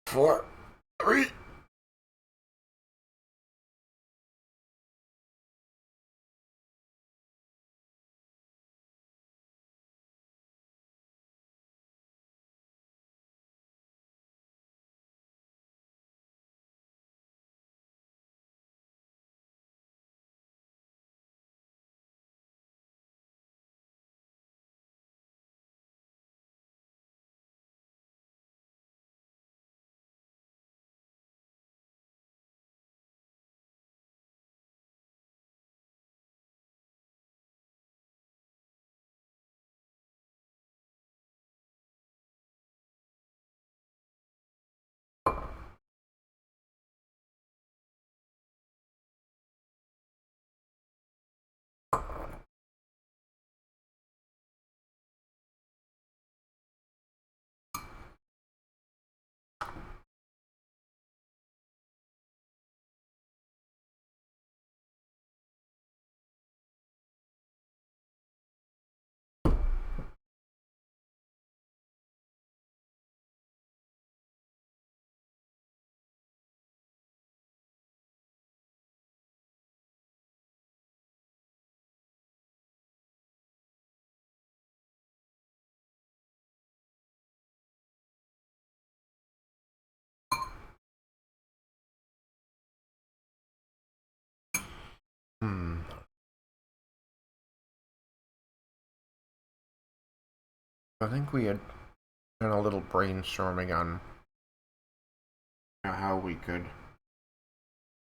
4, 3. Hmm. I think we had done a little brainstorming on how we could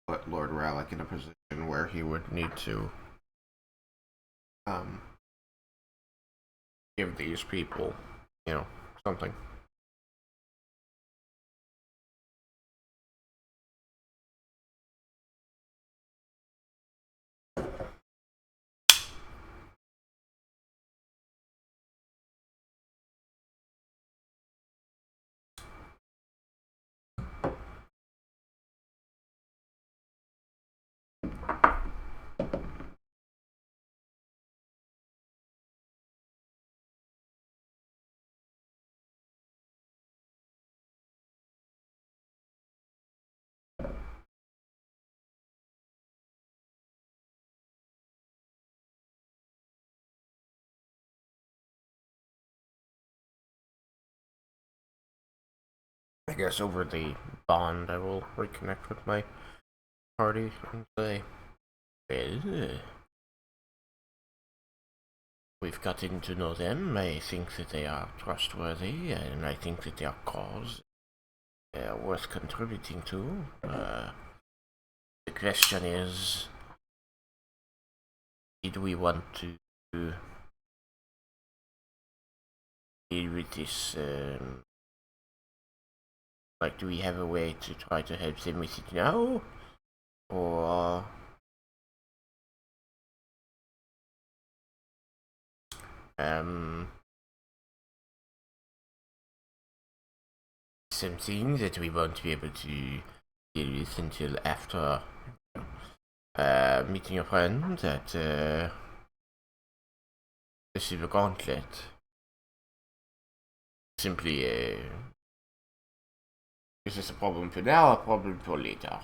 put Lord Rallick in a position where he would need to um, give these people, something. I guess over the bond, I will reconnect with my party and say, well, we've gotten to know them. I think that they are trustworthy, and I think that their cause worth contributing to. The question is, did we want to deal with this? Do we have a way to try to help them with it now, or something that we won't be able to deal with until after meeting a friend at the Silver Gauntlet? Simply, is this a problem for now or a problem for later?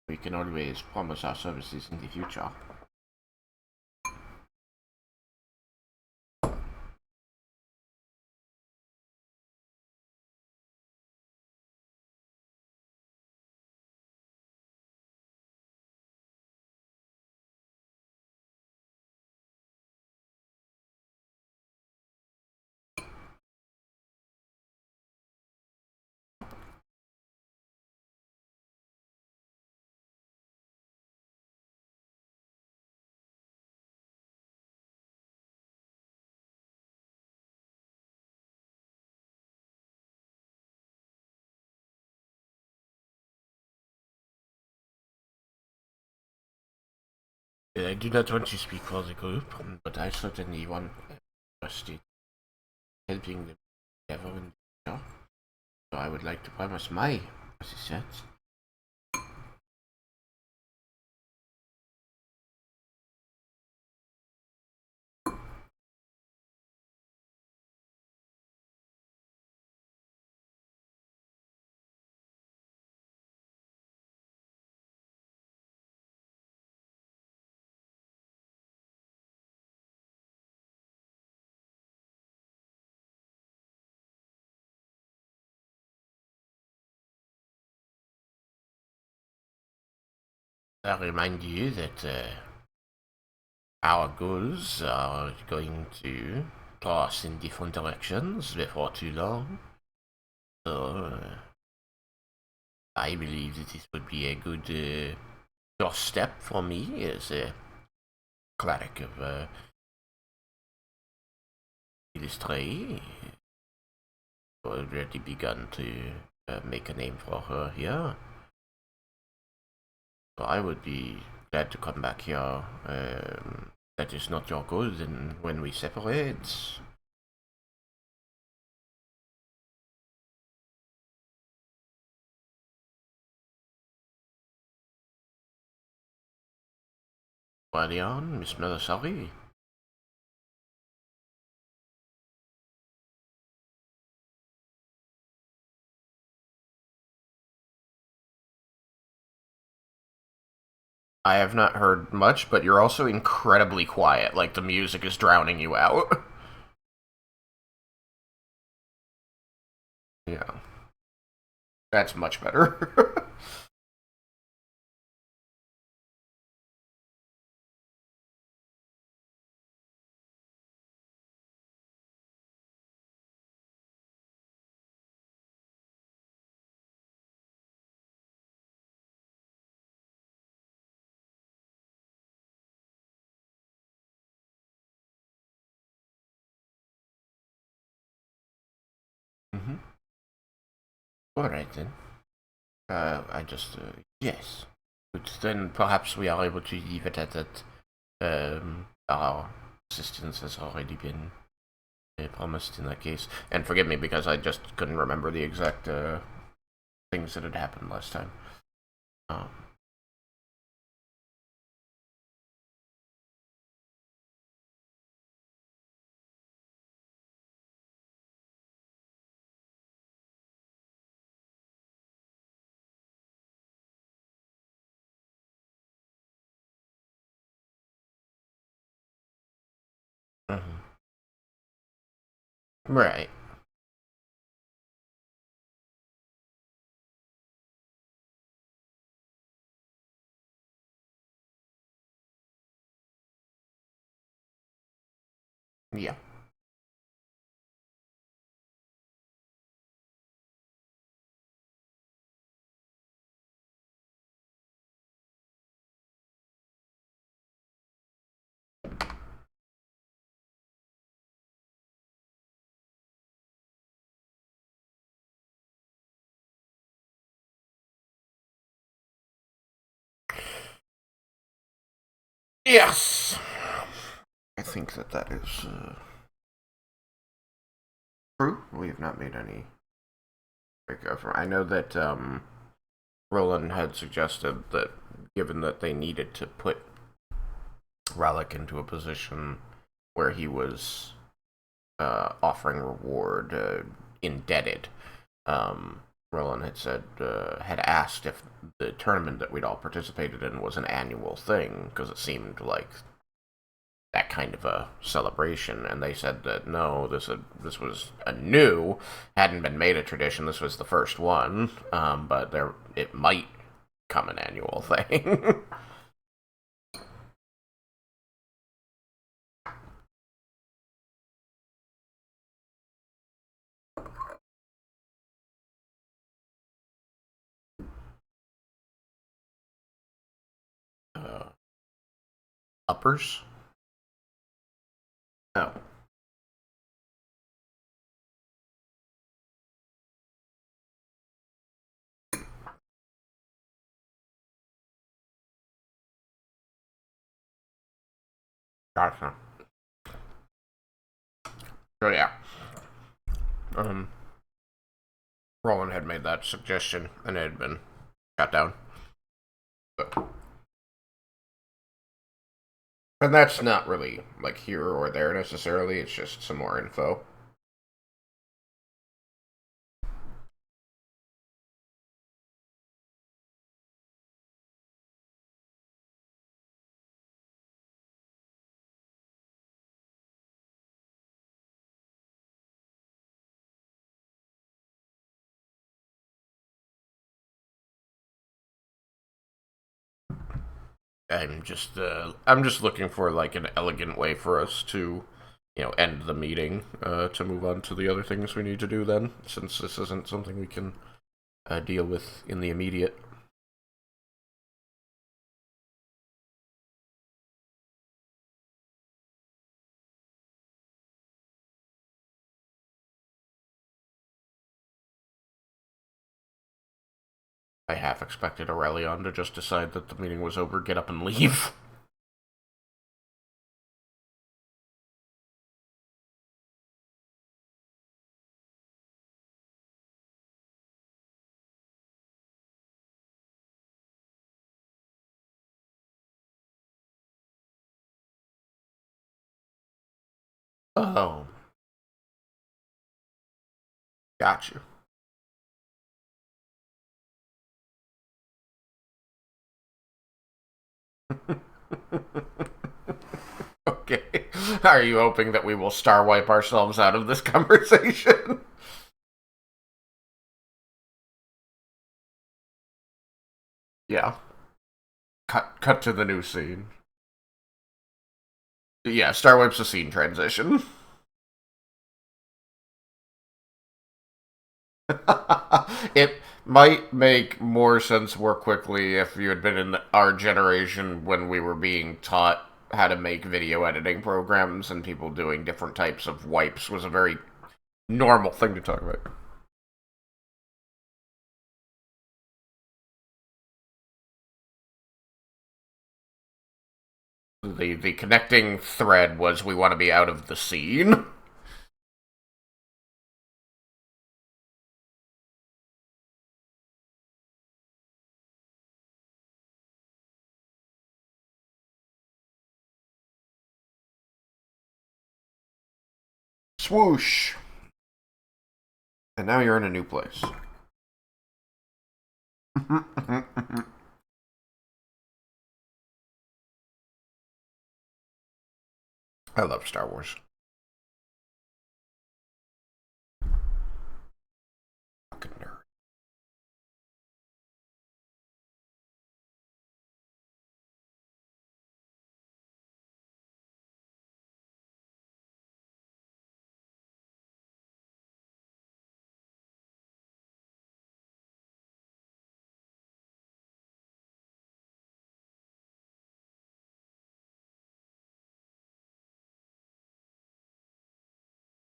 We can always promise our services in the future. I do not want to speak for the group, but I certainly want interested in helping them together in the future. So I would like to promise my assistance. I remind you that our goals are going to cross in different directions before too long. So I believe that this would be a good first step for me as a cleric of Illustré. Already begun to make a name for her here. So I would be glad to come back here. That is not your goal, then when we separate. Guardian, Miss Melisari. I have not heard much, but you're also incredibly quiet, like the music is drowning you out. Yeah. That's much better. Mm-hmm. Alright then. Yes. But then perhaps we are able to leave it at that. Our assistance has already been promised in that case. And forgive me because I just couldn't remember the exact things that had happened last time. Um, mhm. Right. Yeah. Yes. I think that that is true. We have not made any breakover. I know that Roland had suggested that given that they needed to put Relic into a position where he was offering reward indebted, Roland had said had asked if the tournament that we'd all participated in was an annual thing because it seemed like that kind of a celebration, and they said that no, this was a new, hadn't been made a tradition. This was the first one, but there it might come an annual thing. uh, Uppers? Oh, gotcha. So yeah, um, Roland had made that suggestion, and it had been shot down. But, and that's not really like here or there necessarily. It's just some more info. I'm just looking for like an elegant way for us to, end the meeting to move on to the other things we need to do. Then, since this isn't something we can deal with in the immediate. I half expected Aurelion to just decide that the meeting was over, get up, and leave. Oh, got you. Okay. Are you hoping that we will star wipe ourselves out of this conversation? Yeah. Cut to the new scene. Yeah, star wipes the scene transition. It might make more sense more quickly if you had been in our generation when we were being taught how to make video editing programs and people doing different types of wipes was a very normal thing to talk about. The connecting thread was we want to be out of the scene. Swoosh. And now you're in a new place. I love Star Wars. Fucking nerd.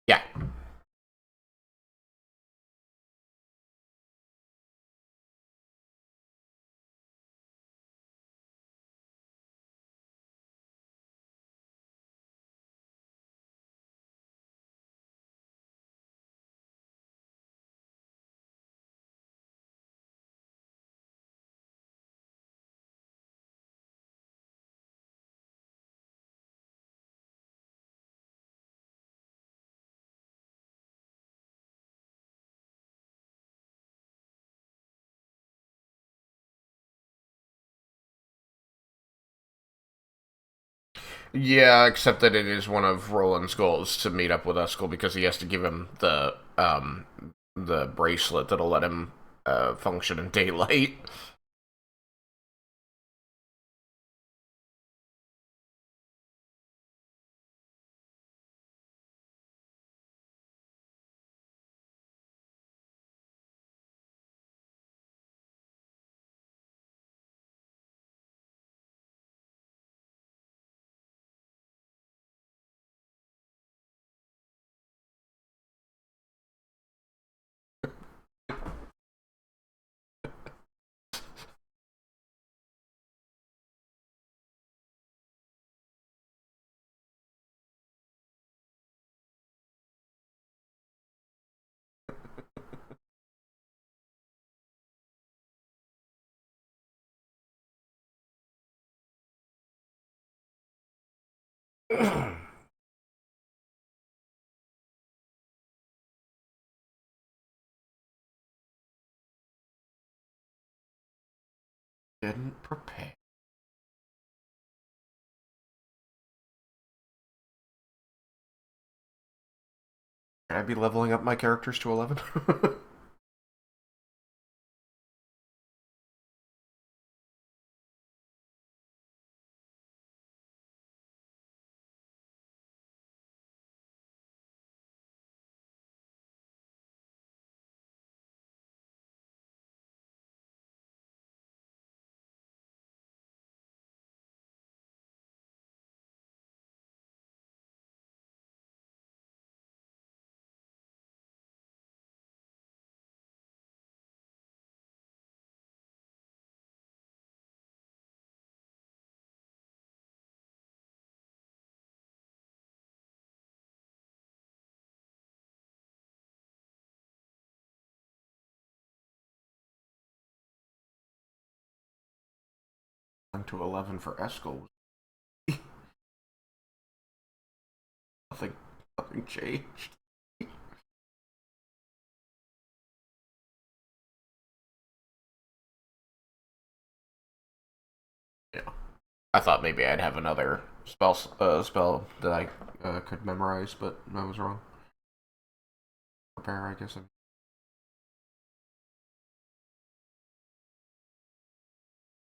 Yeah. Yeah, except that it is one of Roland's goals to meet up with Eskel because he has to give him the bracelet that'll let him function in daylight. Didn't prepare. Should I be leveling up my characters to 11? to 11 for Eskel. nothing, nothing changed. Yeah. I thought maybe I'd have another spell that I could memorize, but I was wrong. Prepare, I guess.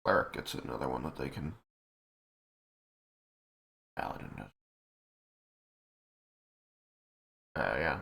Cleric gets another one that they can. Paladin does. Yeah.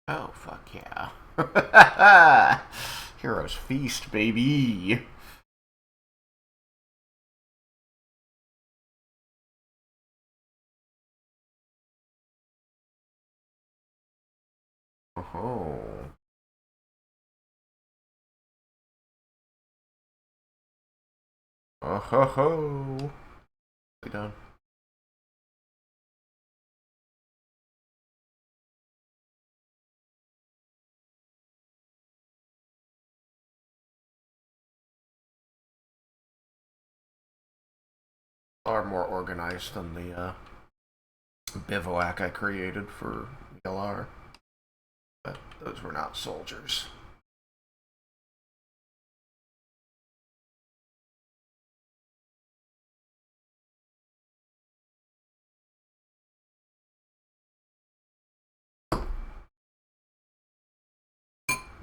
Oh, fuck yeah. Heroes Feast, baby. Oh. Oh ho ho. We done. Are more organized than the bivouac I created for LR. But those were not soldiers.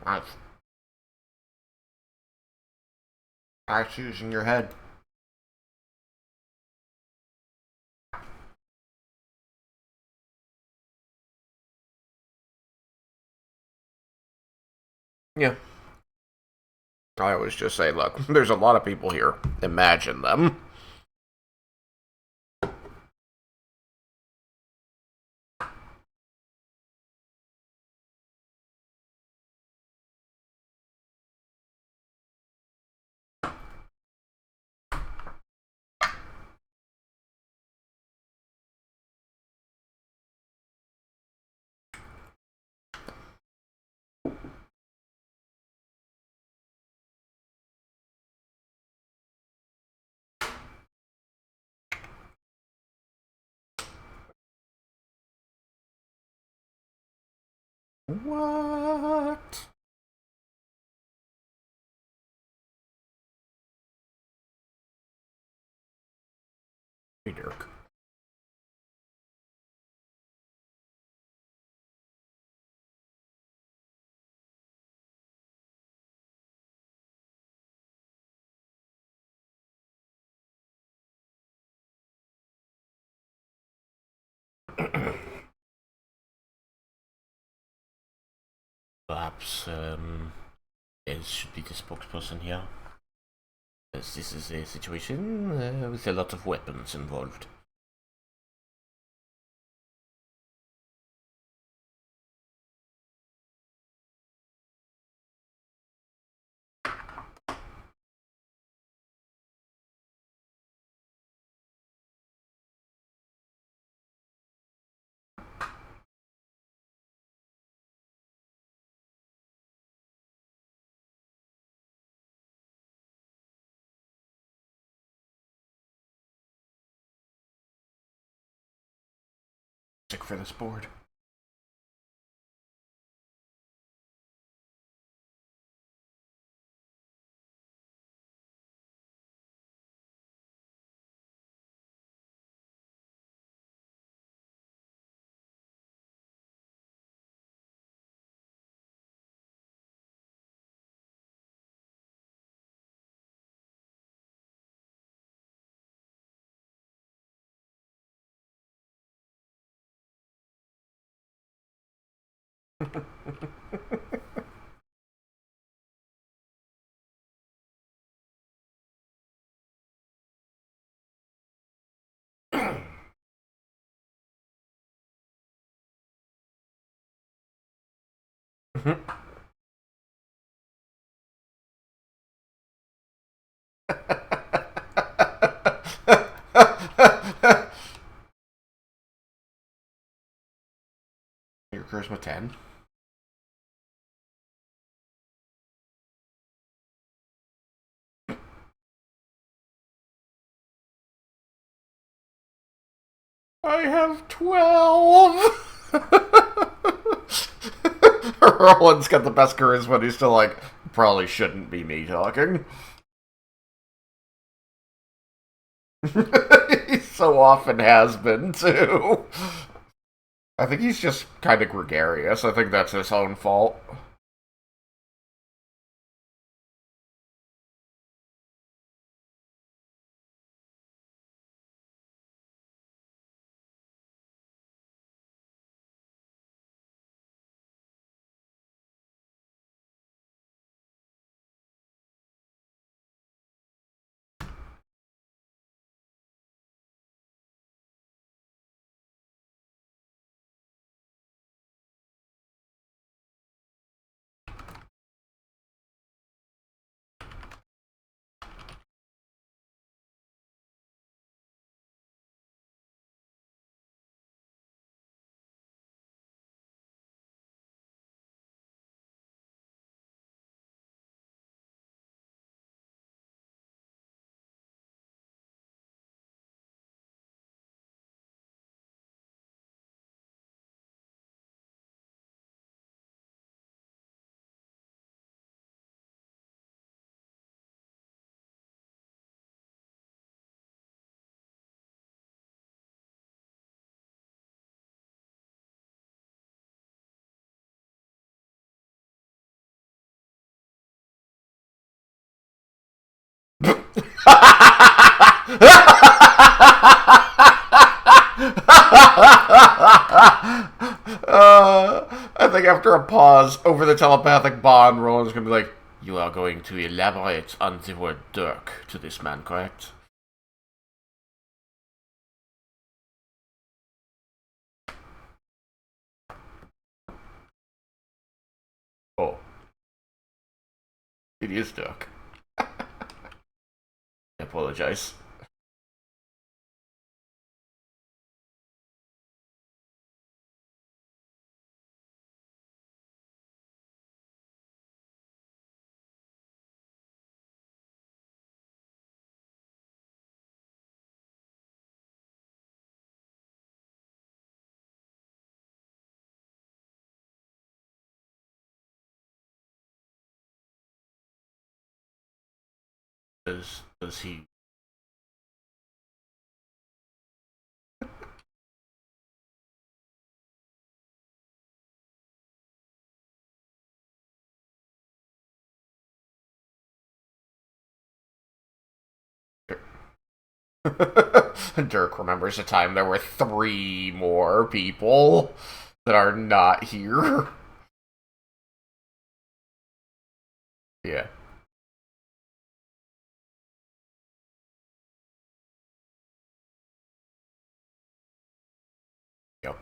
Nice. Nice using your head. Yeah. I always just say, look, there's a lot of people here. Imagine them. What? Hey, Dirk. Perhaps it should be the spokesperson here. As this is a situation with a lot of weapons involved. Sick for this board. Your charisma 10. I have 12. Roland's got the best charisma, and he's still like, probably shouldn't be me talking. He so often has been, too. I think he's just kind of gregarious. I think that's his own fault. I think after a pause over the telepathic bond, Roland's gonna be like, "You are going to elaborate on the word Dirk to this man, correct?" Oh, it is Dirk. I apologize. Does he? Dirk remembers a time there were 3 more people that are not here. Yeah. Yep.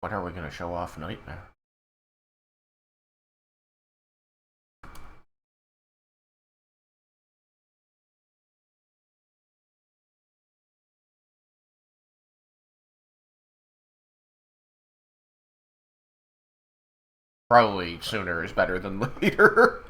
What are we going to show off Nightmare? Probably sooner is better than later.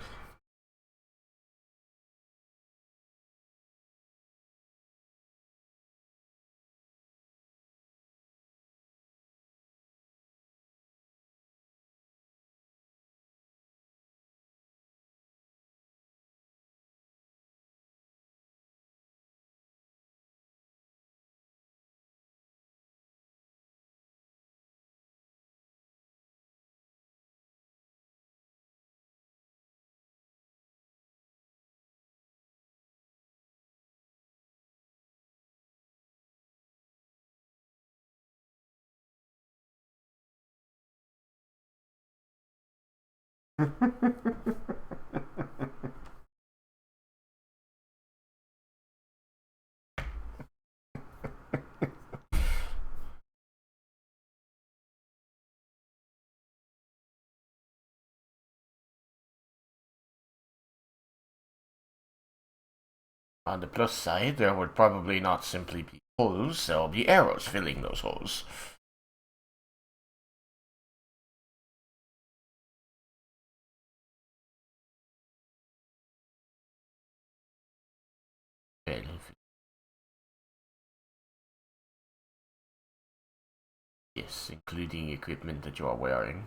On the plus side, there would probably not simply be holes, there'll be arrows filling those holes. Well, yes, including equipment that you are wearing.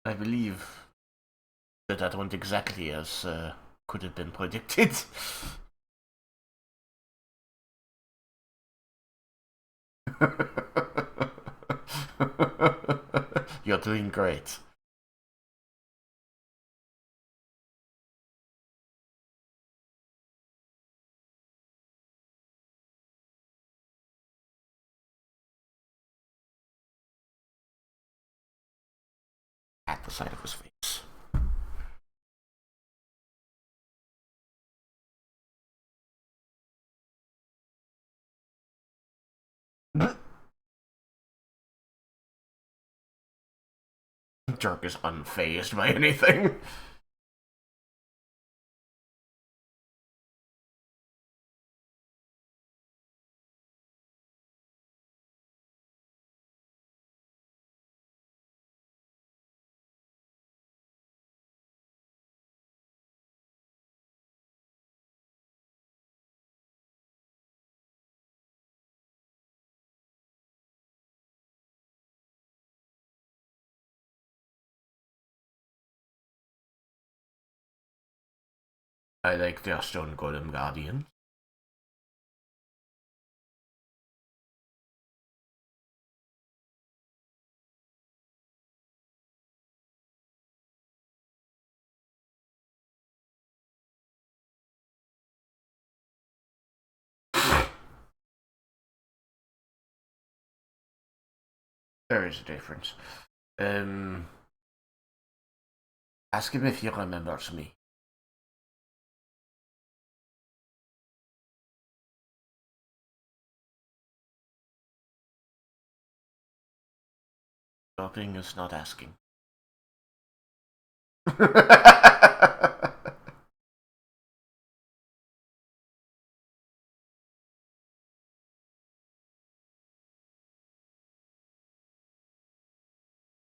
I believe that went exactly as could have been predicted. You're doing great. At the side of his face. Jerk is unfazed by anything. I like their stone golem guardian. There is a difference. Um, Ask him if he remembers me. Stopping is not asking.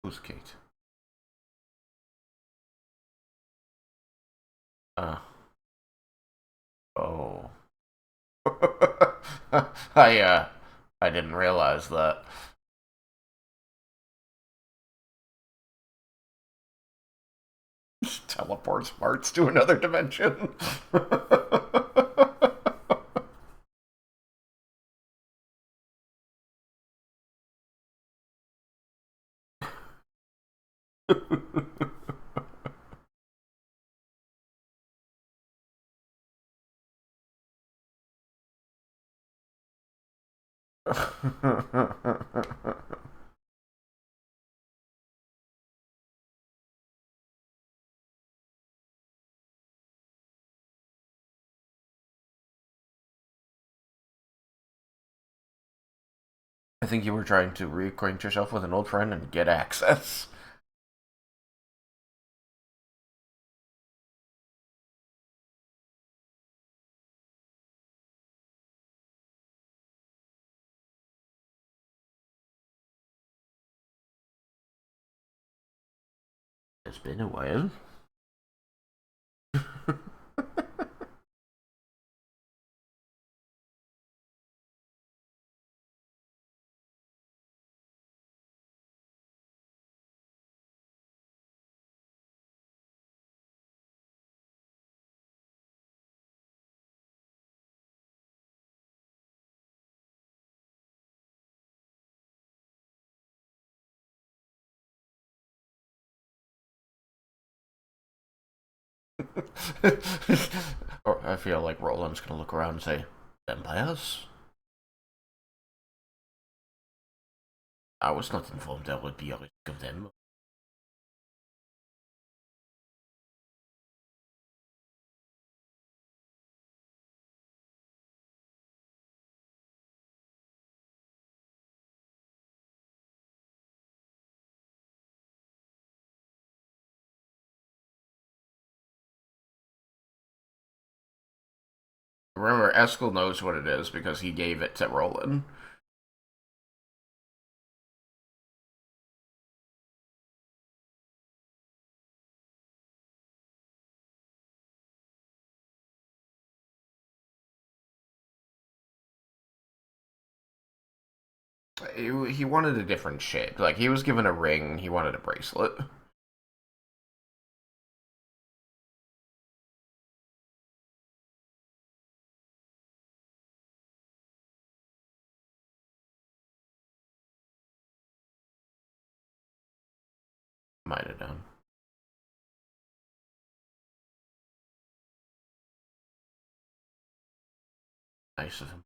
Who's Kate? Uh. Oh. I didn't realize that. Teleports parts to another dimension. I think you were trying to reacquaint yourself with an old friend and get access. It's been a while. Or I feel like Roland's gonna look around and say, vampires? I was not informed there would be a risk of them. Remember, Eskel knows what it is because he gave it to Roland. He wanted a different shape. Like, he was given a ring, he wanted a bracelet. Might have done. Nice of him.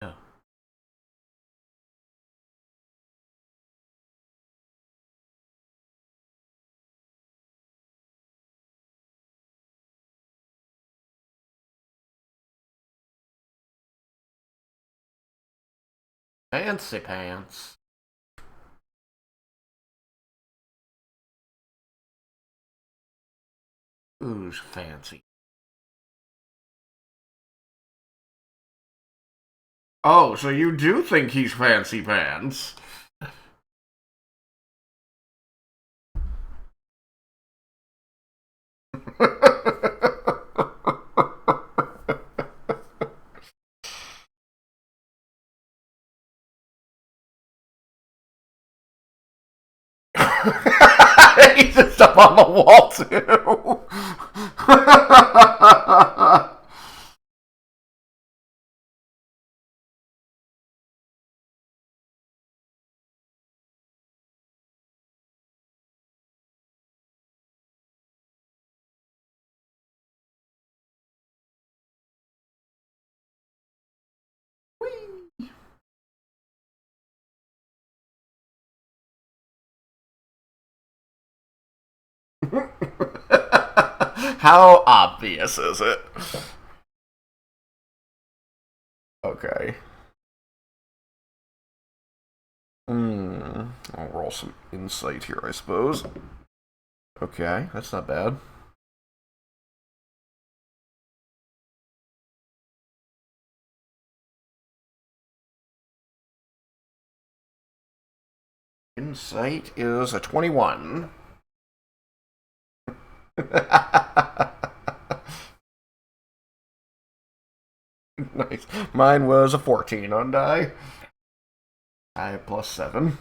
Yeah. Fancy pants. Who's fancy? Oh, so you do think he's fancy pants? He's just up on the wall too. How obvious is it? Okay. I'll roll some insight here, I suppose. Okay, that's not bad. Insight is a 21. Nice. Mine was a 14 on die. I plus 7.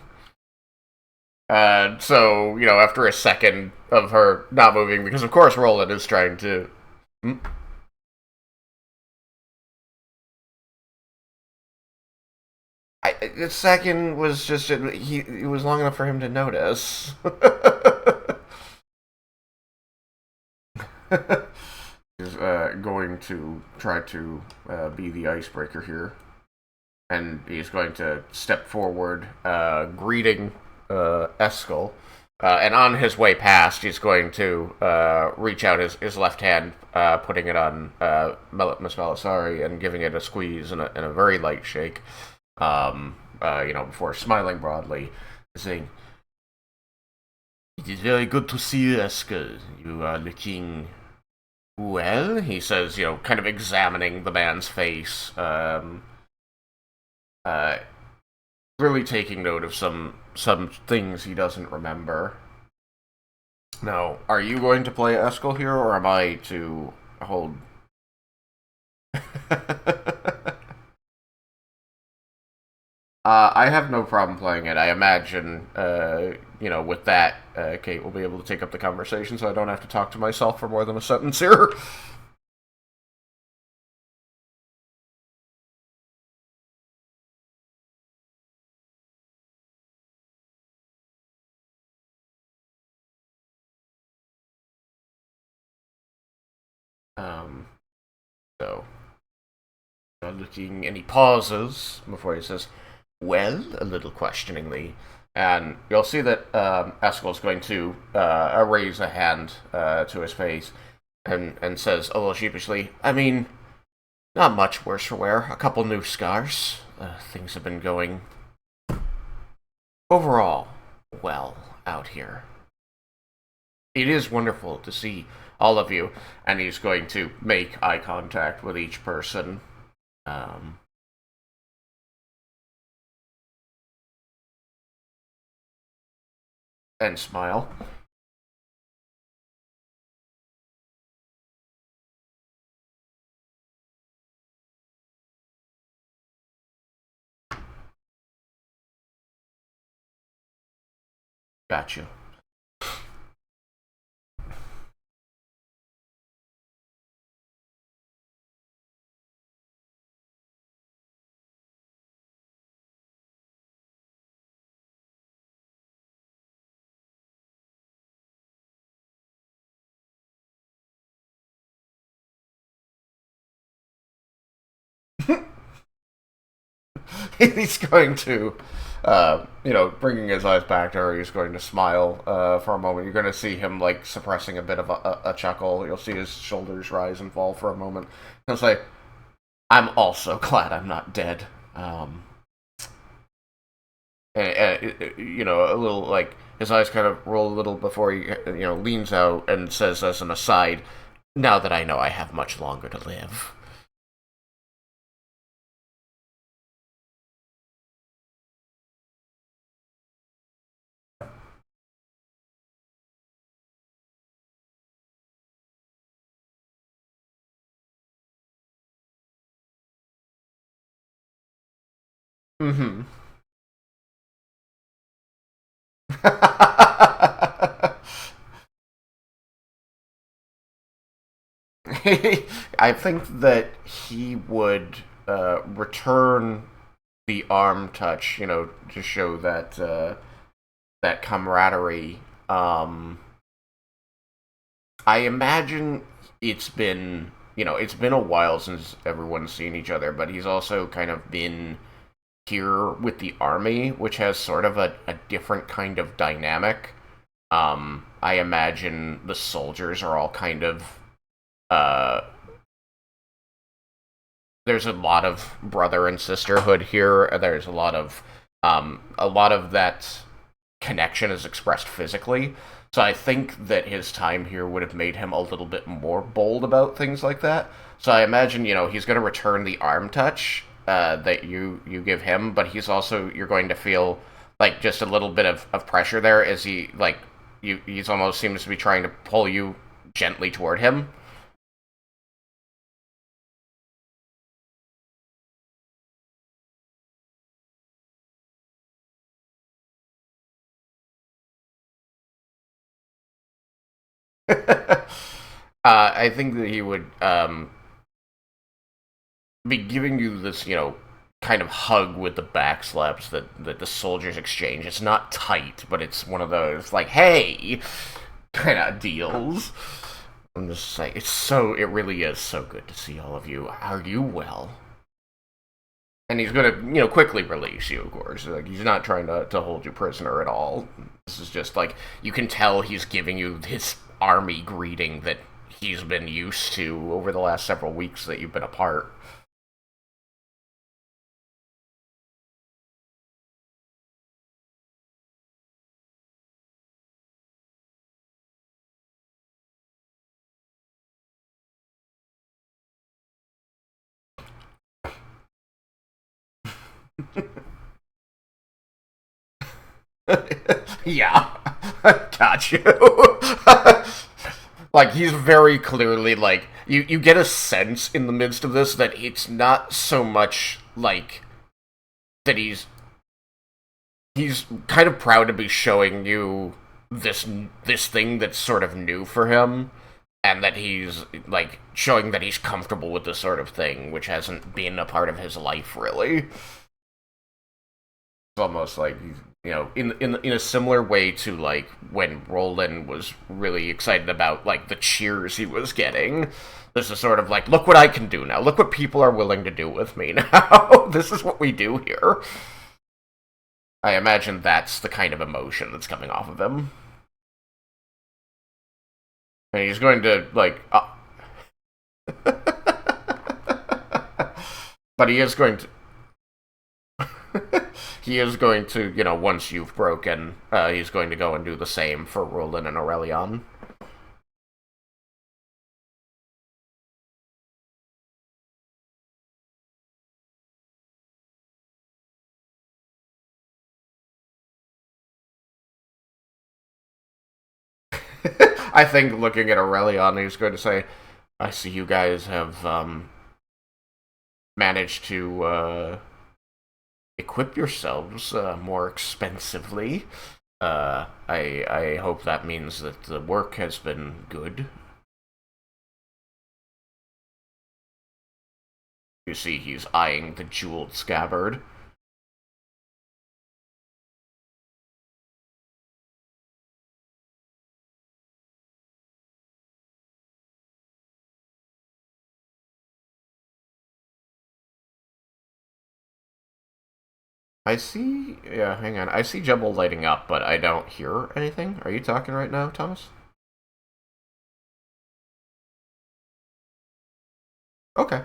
So, after a second of her not moving, because of course Roland is trying to. Hmm? The second was just. It was long enough for him to notice. Is going to try to be the icebreaker here. And he's going to step forward, greeting Eskel. And on his way past, he's going to reach out his left hand, putting it on Miss Malasari and giving it a squeeze and a very light shake, before smiling broadly, saying, "It is very good to see you, Eskel. You are looking well," he says, kind of examining the man's face, really taking note of some things he doesn't remember. Now, are you going to play Eskel here, or am I to hold? I have no problem playing it. I imagine, with that, Kate will be able to take up the conversation, so I don't have to talk to myself for more than a sentence here. Um, so, looking, and he pauses before he says, "Well," a little questioningly, and you'll see that Eskel's going to raise a hand to his face and says a little sheepishly, "I mean, not much worse for wear. A couple new scars. Things have been going overall well out here. It is wonderful to see all of you," and he's going to make eye contact with each person. Um, and smile. Gotcha. He's going to, bringing his eyes back to her, he's going to smile for a moment. You're going to see him, like, suppressing a bit of a chuckle. You'll see his shoulders rise and fall for a moment. He'll say, "I'm also glad I'm not dead." A little, like, his eyes kind of roll a little before he, leans out and says as an aside, "Now that I know I have much longer to live." Mm-hmm. I think that he would return the arm touch, to show that camaraderie. I imagine it's been a while since everyone's seen each other, but he's also kind of been here with the army, which has sort of a different kind of dynamic. I imagine the soldiers are all kind of uh, there's a lot of brother and sisterhood here. There's a lot of that connection is expressed physically. So I think that his time here would have made him a little bit more bold about things like that. So I imagine, he's going to return the arm touch that you give him, but you're going to feel like just a little bit of pressure there as he's almost seems to be trying to pull you gently toward him. I think that he would be giving you this, kind of hug with the back slaps that the soldiers exchange. It's not tight, but it's one of those, like, hey, kind of deals. I'm just saying, it really is so good to see all of you. Are you well? And he's gonna, quickly release you, of course. Like, he's not trying to hold you prisoner at all. This is just, like, you can tell he's giving you his army greeting that he's been used to over the last several weeks that you've been apart. Yeah, got you. Like, he's very clearly, like, you get a sense in the midst of this that it's not so much like that he's kind of proud to be showing you this thing that's sort of new for him, and that he's like showing that he's comfortable with this sort of thing, which hasn't been a part of his life really. It's almost like in a similar way to like when Roland was really excited about like the cheers he was getting. This is sort of like, look what I can do now. Look what people are willing to do with me now. This is what we do here. I imagine that's the kind of emotion that's coming off of him. And he's going to like, but he is going to. He is going to, once you've broken, he's going to go and do the same for Roland and Aurelion. I think looking at Aurelion, he's going to say, I see you guys have managed to equip yourselves more expensively. I hope that means that the work has been good. You see, he's eyeing the jeweled scabbard. I see. Yeah, hang on. I see Jebel lighting up, but I don't hear anything. Are you talking right now, Thomas? Okay.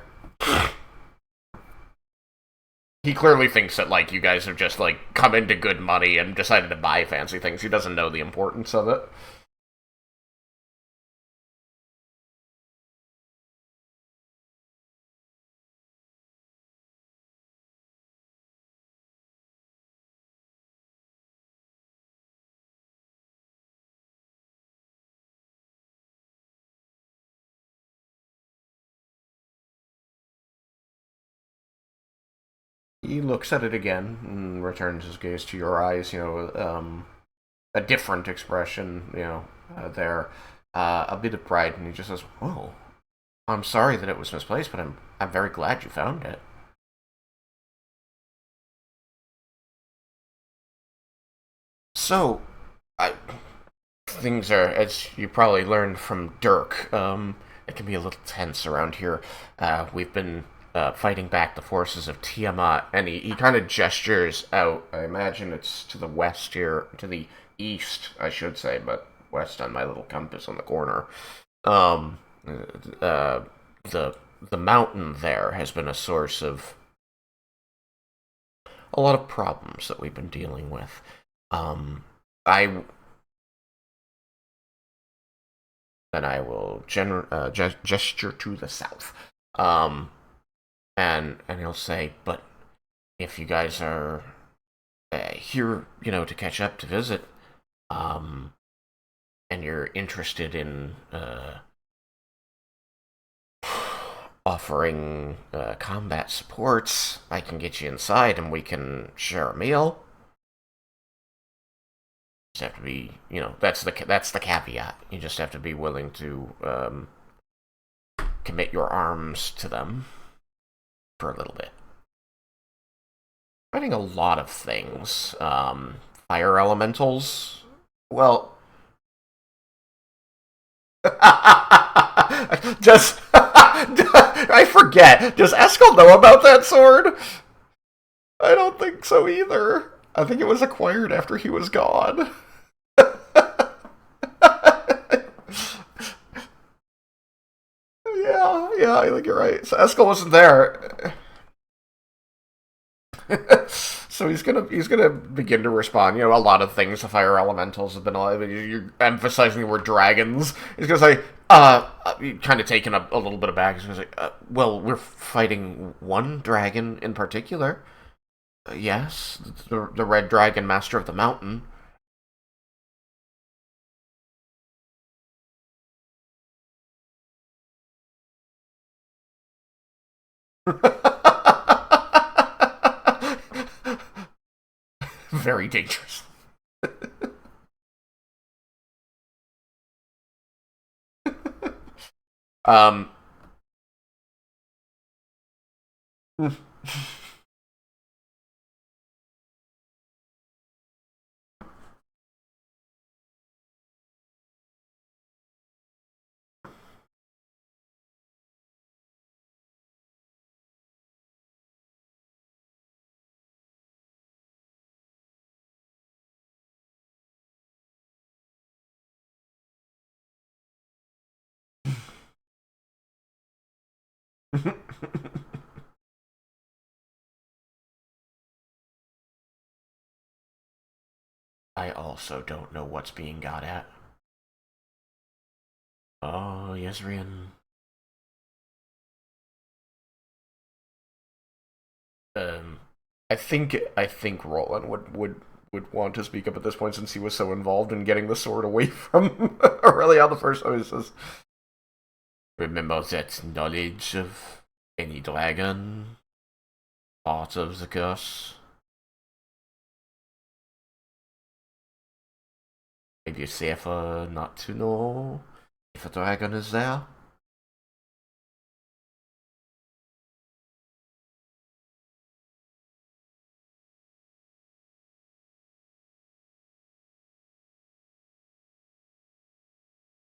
He clearly thinks that like you guys have just like come into good money and decided to buy fancy things. He doesn't know the importance of it. He looks at it again and returns his gaze to your eyes. A different expression. There, a bit of pride, and he just says, "Oh, I'm sorry that it was misplaced, but I'm very glad you found it." So, I things are, as you probably learned from Dirk, it can be a little tense around here. We've been fighting back the forces of Tiamat, and he kind of gestures out. I imagine it's to the west here, to the east, I should say, but west on my little compass on the corner. Um, uh, the mountain there has been a source of a lot of problems that we've been dealing with. I then I will gesture to the south, um, and he'll say, "But if you guys are here, to catch up to visit, um, and you're interested in offering combat supports, I can get you inside and we can share a meal." Just have to be, that's the caveat. You just have to be willing to commit your arms to them for a little bit. Fighting a lot of things. Fire elementals. Well, just I forget. Does Eskel know about that sword? I don't think so either. I think it was acquired after he was gone. Yeah, I think you're right. So Eskel wasn't there. So he's gonna begin to respond. A lot of things the fire elementals have been alive. You're emphasizing the word dragons. He's gonna say, kind of taken a little bit aback. He's gonna say, well, we're fighting one dragon in particular. Yes, the red dragon, master of the mountain. Very dangerous. um. I also don't know what's being got at. Oh, Yesrian. Um, I think Roland would want to speak up at this point since he was so involved in getting the sword away from Aurelia the first time. He says, "Remember that knowledge of any dragon, part of the curse. Maybe it's safer not to know if a dragon is there."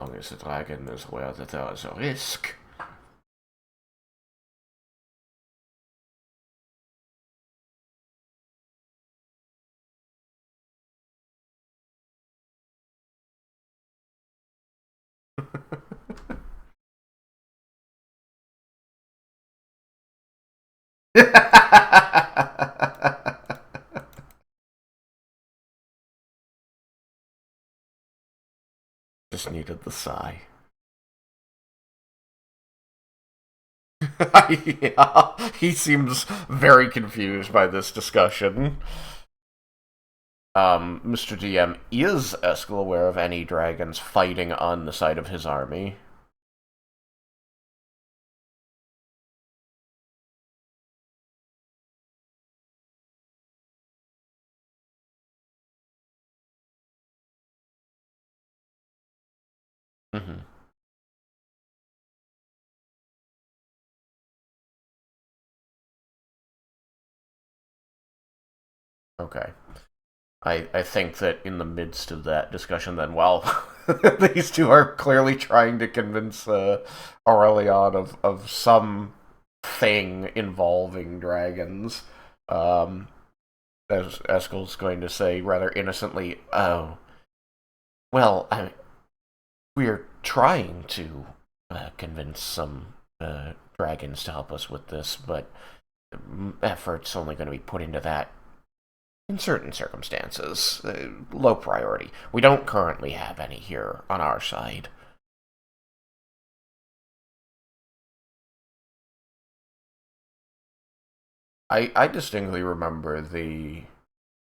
As long as the dragon is aware that there is a risk. Just needed the sigh. Yeah, he seems very confused by this discussion. Mr. DM, is Eskel aware of any dragons fighting on the side of his army? Mm-hmm. Okay. I think that in the midst of that discussion, then, while these two are clearly trying to convince Aurelion of some thing involving dragons, um, as Eskel's going to say rather innocently, "Oh, well, we're trying to convince some dragons to help us with this, but effort's only going to be put into that in certain circumstances. Low priority. We don't currently have any here on our side. I distinctly remember the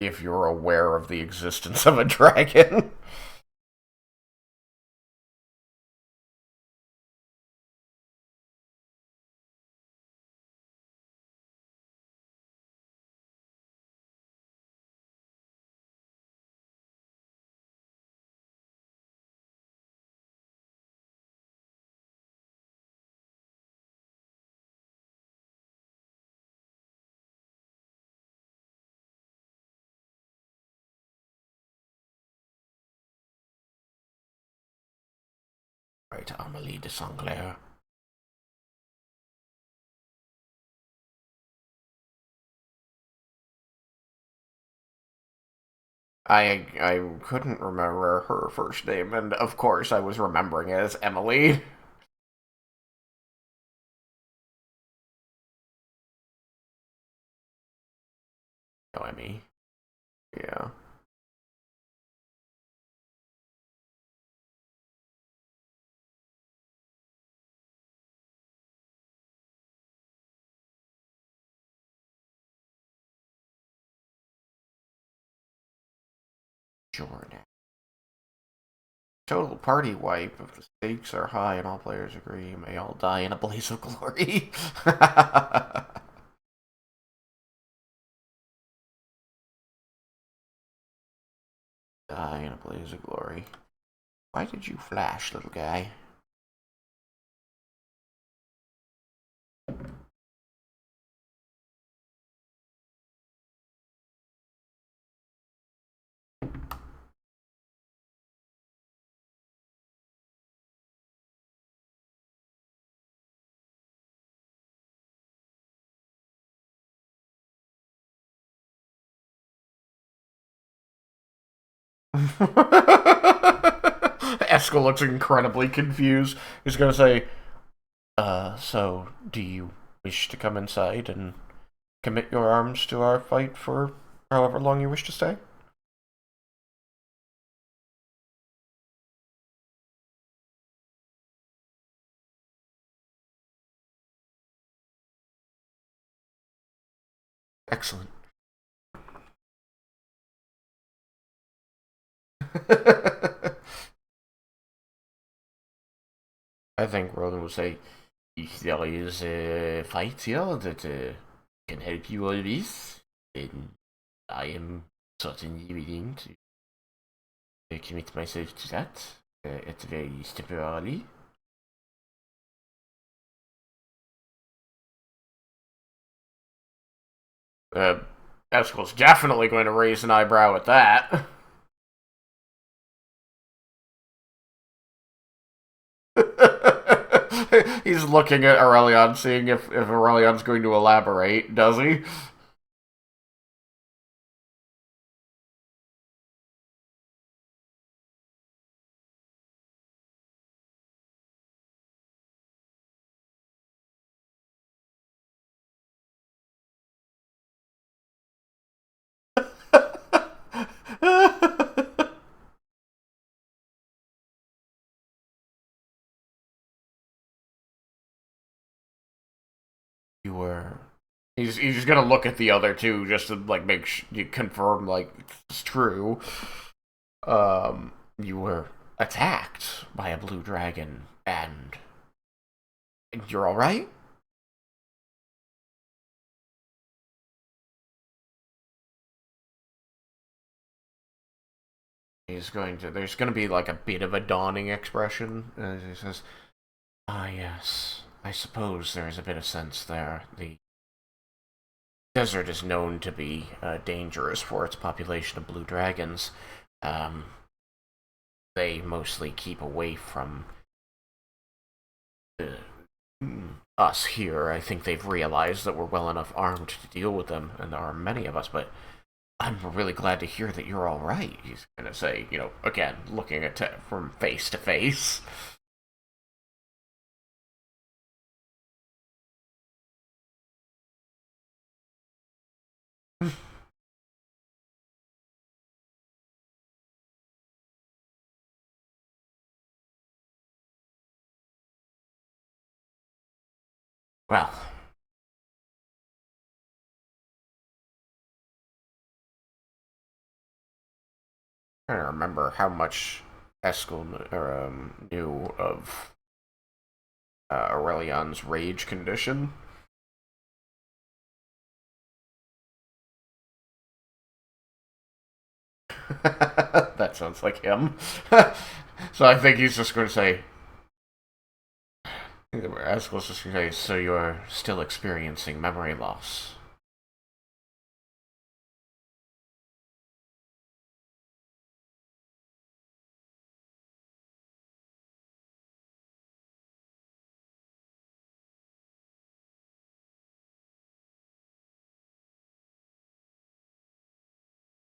if you're aware of the existence of a dragon. Right, Amelie de Sangler. I couldn't remember her first name, and of course I was remembering it as Emily. Noemi. Yeah. Jordan. Total party wipe. If the stakes are high and all players agree, you may all die in a blaze of glory. Die in a blaze of glory. Why did you flash, little guy? Eskel looks incredibly confused. He's gonna say, so do you wish to come inside and commit your arms to our fight for however long you wish to stay? Excellent. I think Roland will say, if there is a fight here that can help you all this, then I am certainly willing to commit myself to that at the very least temporarily. Uh, Eskel's definitely going to raise an eyebrow at that. He's looking at Aurelion, seeing if Aurelion's going to elaborate, does he? You were. He's just gonna look at the other two just to like make you confirm like it's true. You were attacked by a blue dragon, and you're all right. He's going to. There's going to be like a bit of a dawning expression as he says, "Ah, yes. I suppose there is a bit of sense there. The desert is known to be dangerous for its population of blue dragons. Um, they mostly keep away from uh, us here. I think they've realized that we're well enough armed to deal with them, and there are many of us, but I'm really glad to hear that you're all right." He's going to say, again, looking at from face to face. Well, I don't remember how much Eskel knew of Aurelion's rage condition. That sounds like him. So I think he's just going to say, Eskel's just going to say, so you're still experiencing memory loss.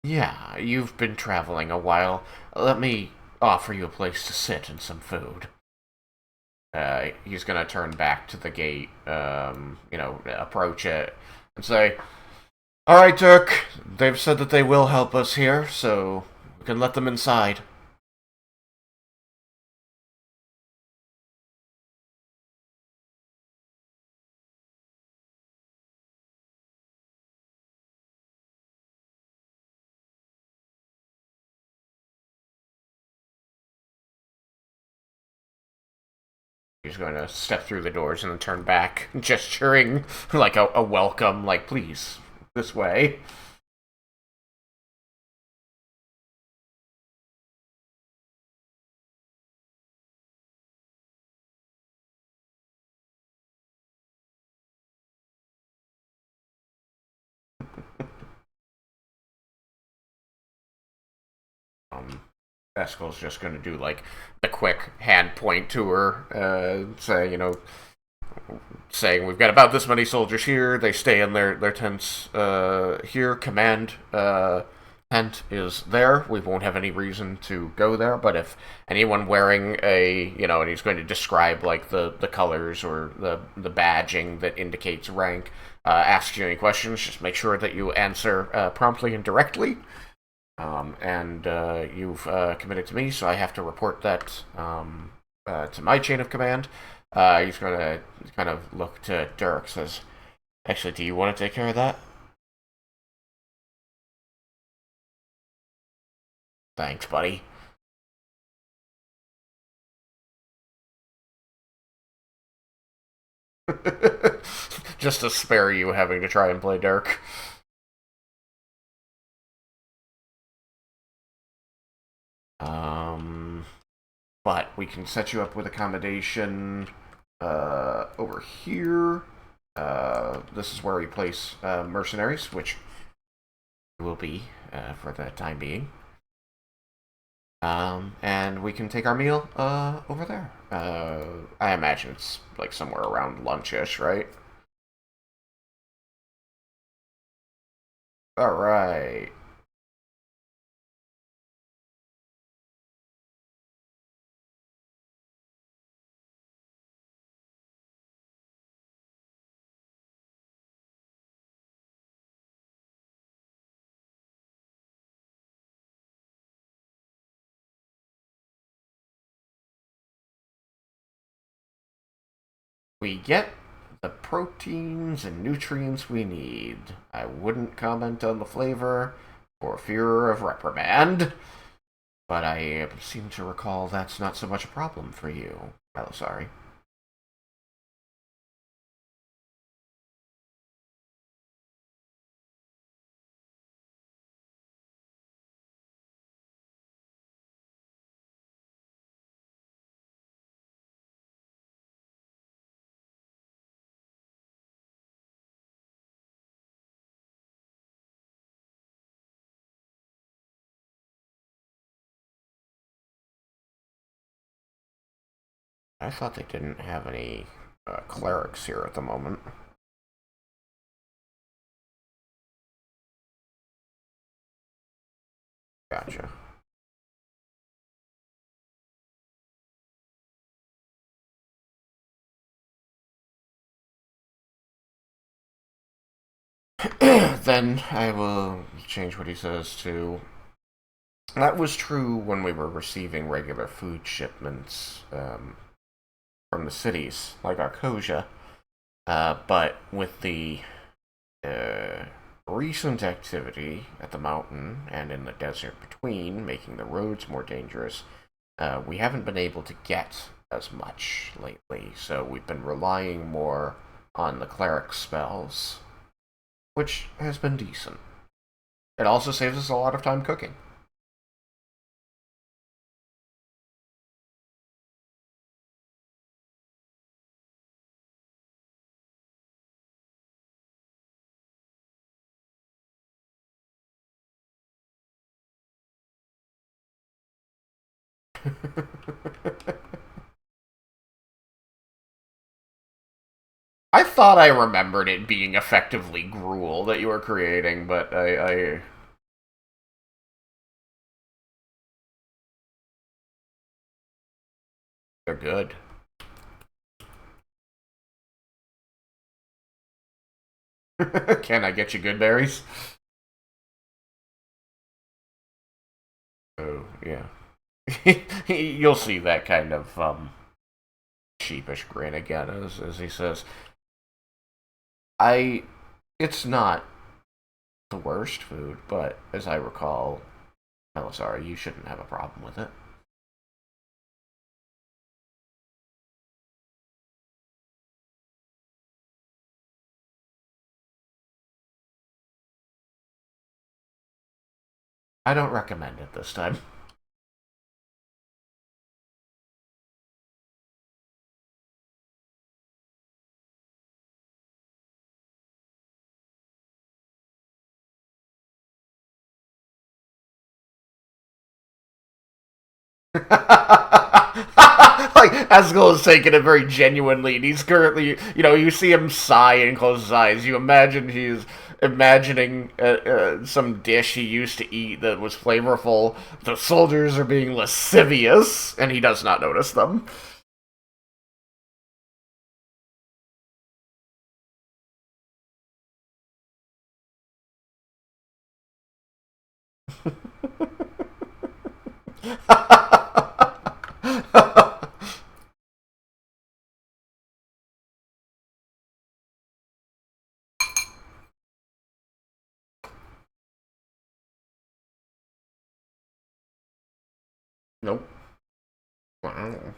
Yeah, you've been traveling a while. Let me offer you a place to sit and some food. He's gonna turn back to the gate, approach it, and say, Alright, Dirk, they've said that they will help us here, so we can let them inside. He's going to step through the doors and then turn back, gesturing like a welcome, like, please, this way. Um, Eskel's just going to do like the quick hand point to her, say, saying we've got about this many soldiers here. They stay in their tents here. Command tent is there. We won't have any reason to go there. But if anyone wearing and he's going to describe like the colors or the badging that indicates rank, asks you any questions, just make sure that you answer promptly and directly. And you've committed to me, so I have to report that to my chain of command. He's going to kind of look to Dirk, says, Actually, do you want to take care of that? Thanks, buddy. Just to spare you having to try and play Dirk. Um, but we can set you up with accommodation over here. This is where we place mercenaries, which will be for the time being. And we can take our meal over there. I imagine it's like somewhere around lunchish, right? All right. We get the proteins and nutrients we need. I wouldn't comment on the flavor for fear of reprimand, but I seem to recall that's not so much a problem for you, Belisari. I thought they didn't have any clerics here at the moment. Gotcha. Then I will change what he says to. That was true when we were receiving regular food shipments from the cities, like Arcosia. But with the uh, recent activity at the mountain and in the desert between, making the roads more dangerous, we haven't been able to get as much lately, so we've been relying more on the cleric spells, which has been decent. It also saves us a lot of time cooking. I thought I remembered it being effectively gruel that you were creating, but they're good. Can I get you good berries? Oh, yeah. You'll see that kind of sheepish grin again as he says, I. It's not the worst food, but as I recall, Melisari, you shouldn't have a problem with it. I don't recommend it this time. Like Asgul is taking it very genuinely, and he's currently, you see him sigh and close his eyes. You imagine he's imagining some dish he used to eat that was flavorful. The soldiers are being lascivious, and he does not notice them. Nope. Wow.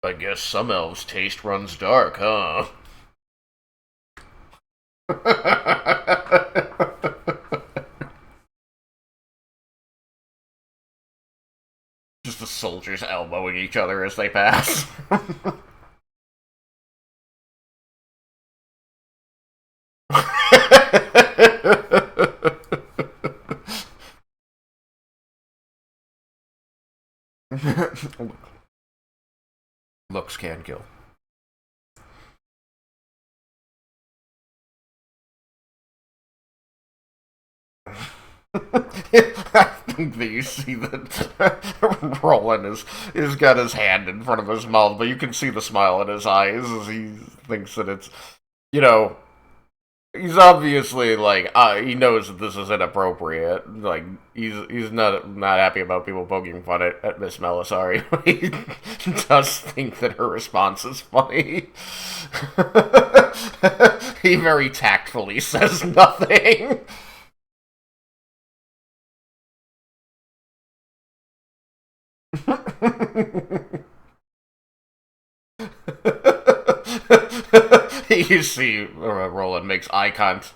I guess some elves' taste runs dark, huh? Just the soldiers elbowing each other as they pass. Looks can kill. I think that you see that Roland is got his hand in front of his mouth, but you can see the smile in his eyes as he thinks that it's, you know, he's obviously like he knows that this is inappropriate. Like he's not happy about people poking fun at Miss Melisari. He does think that her response is funny. He very tactfully says nothing. You see, Roland makes eye contact.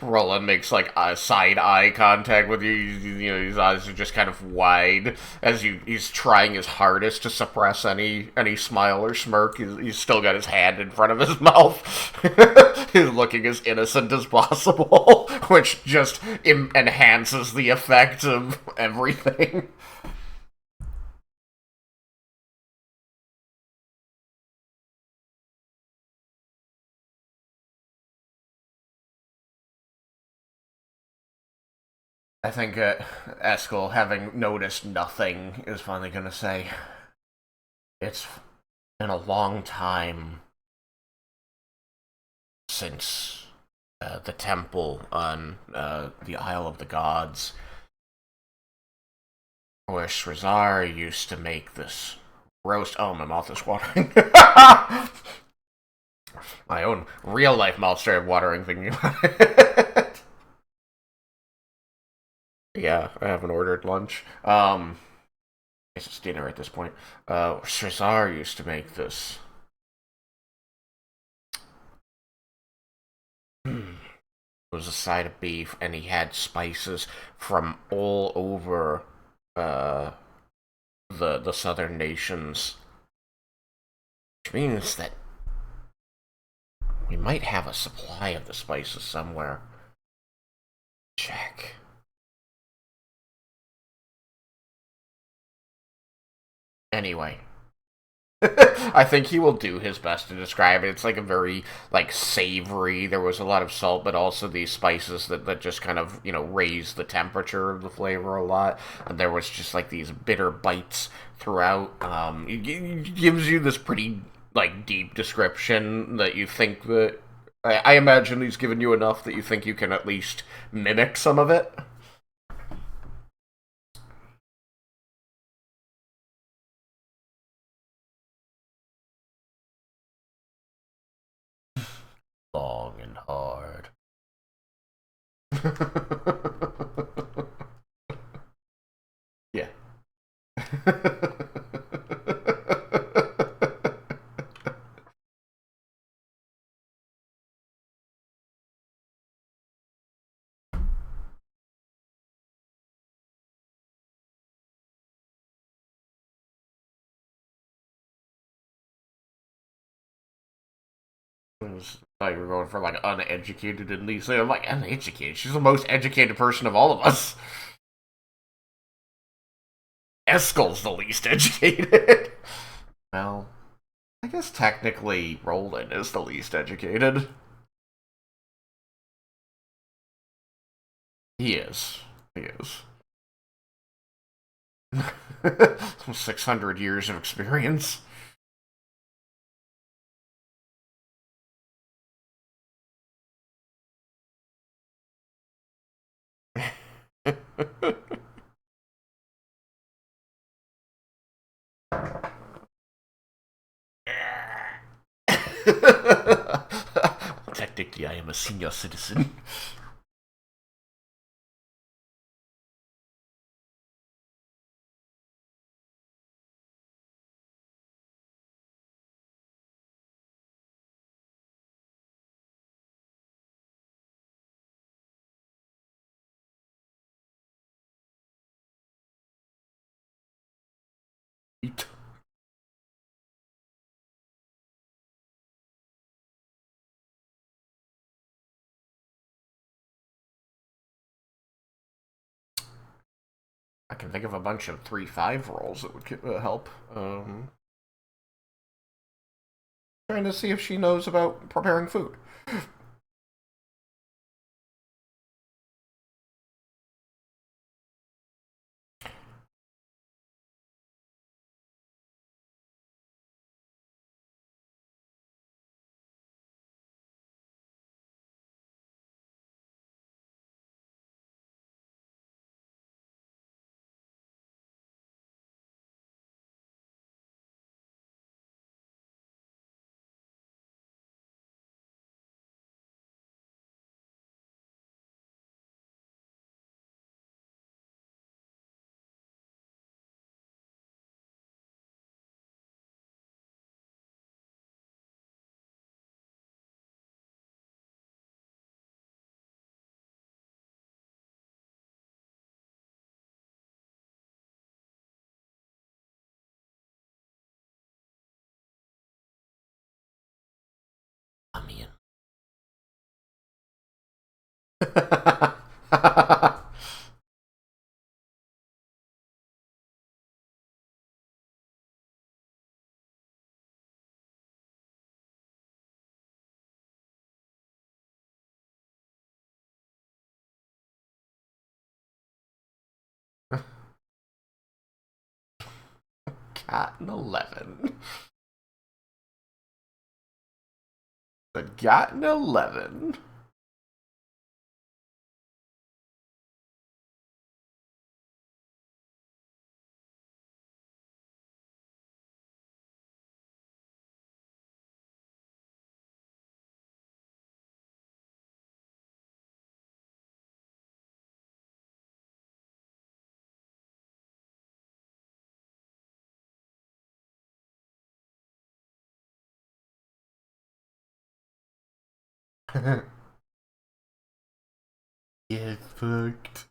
Roland makes like a side eye contact with you. You know, his eyes are just kind of wide as he's trying his hardest to suppress any smile or smirk. He's still got his hand in front of his mouth. He's looking as innocent as possible, which just enhances the effect of everything. I think Eskel, having noticed nothing, is finally going to say, "It's been a long time since the temple on the Isle of the Gods, where Srizar used to make this roast." Oh, my mouth is watering. My own real life mouth started watering thinking about it. Yeah, I haven't ordered lunch. I guess it's dinner at this point. Srizar used to make this. It was a side of beef, and he had spices from all over uh, the southern nations, which means that we might have a supply of the spices somewhere. Check. Anyway, I think he will do his best to describe it. It's like a very like savory. There was a lot of salt, but also these spices that just kind of raise the temperature of the flavor a lot. And there was just like these bitter bites throughout. It gives you this pretty like deep description that you think that I imagine he's given you enough that you think you can at least mimic some of it. Long and hard. Yeah. Thought you were going for like uneducated and Lisa. I'm like uneducated. She's the most educated person of all of us. Eskel's the least educated. Well, I guess technically Roland is the least educated. He is. He is. 600 years of experience. Technically, I am a senior citizen. I can think of a bunch of 3-5 rolls that would help. Trying to see if she knows about preparing food. Cat and 11. The got an 11. Get fucked.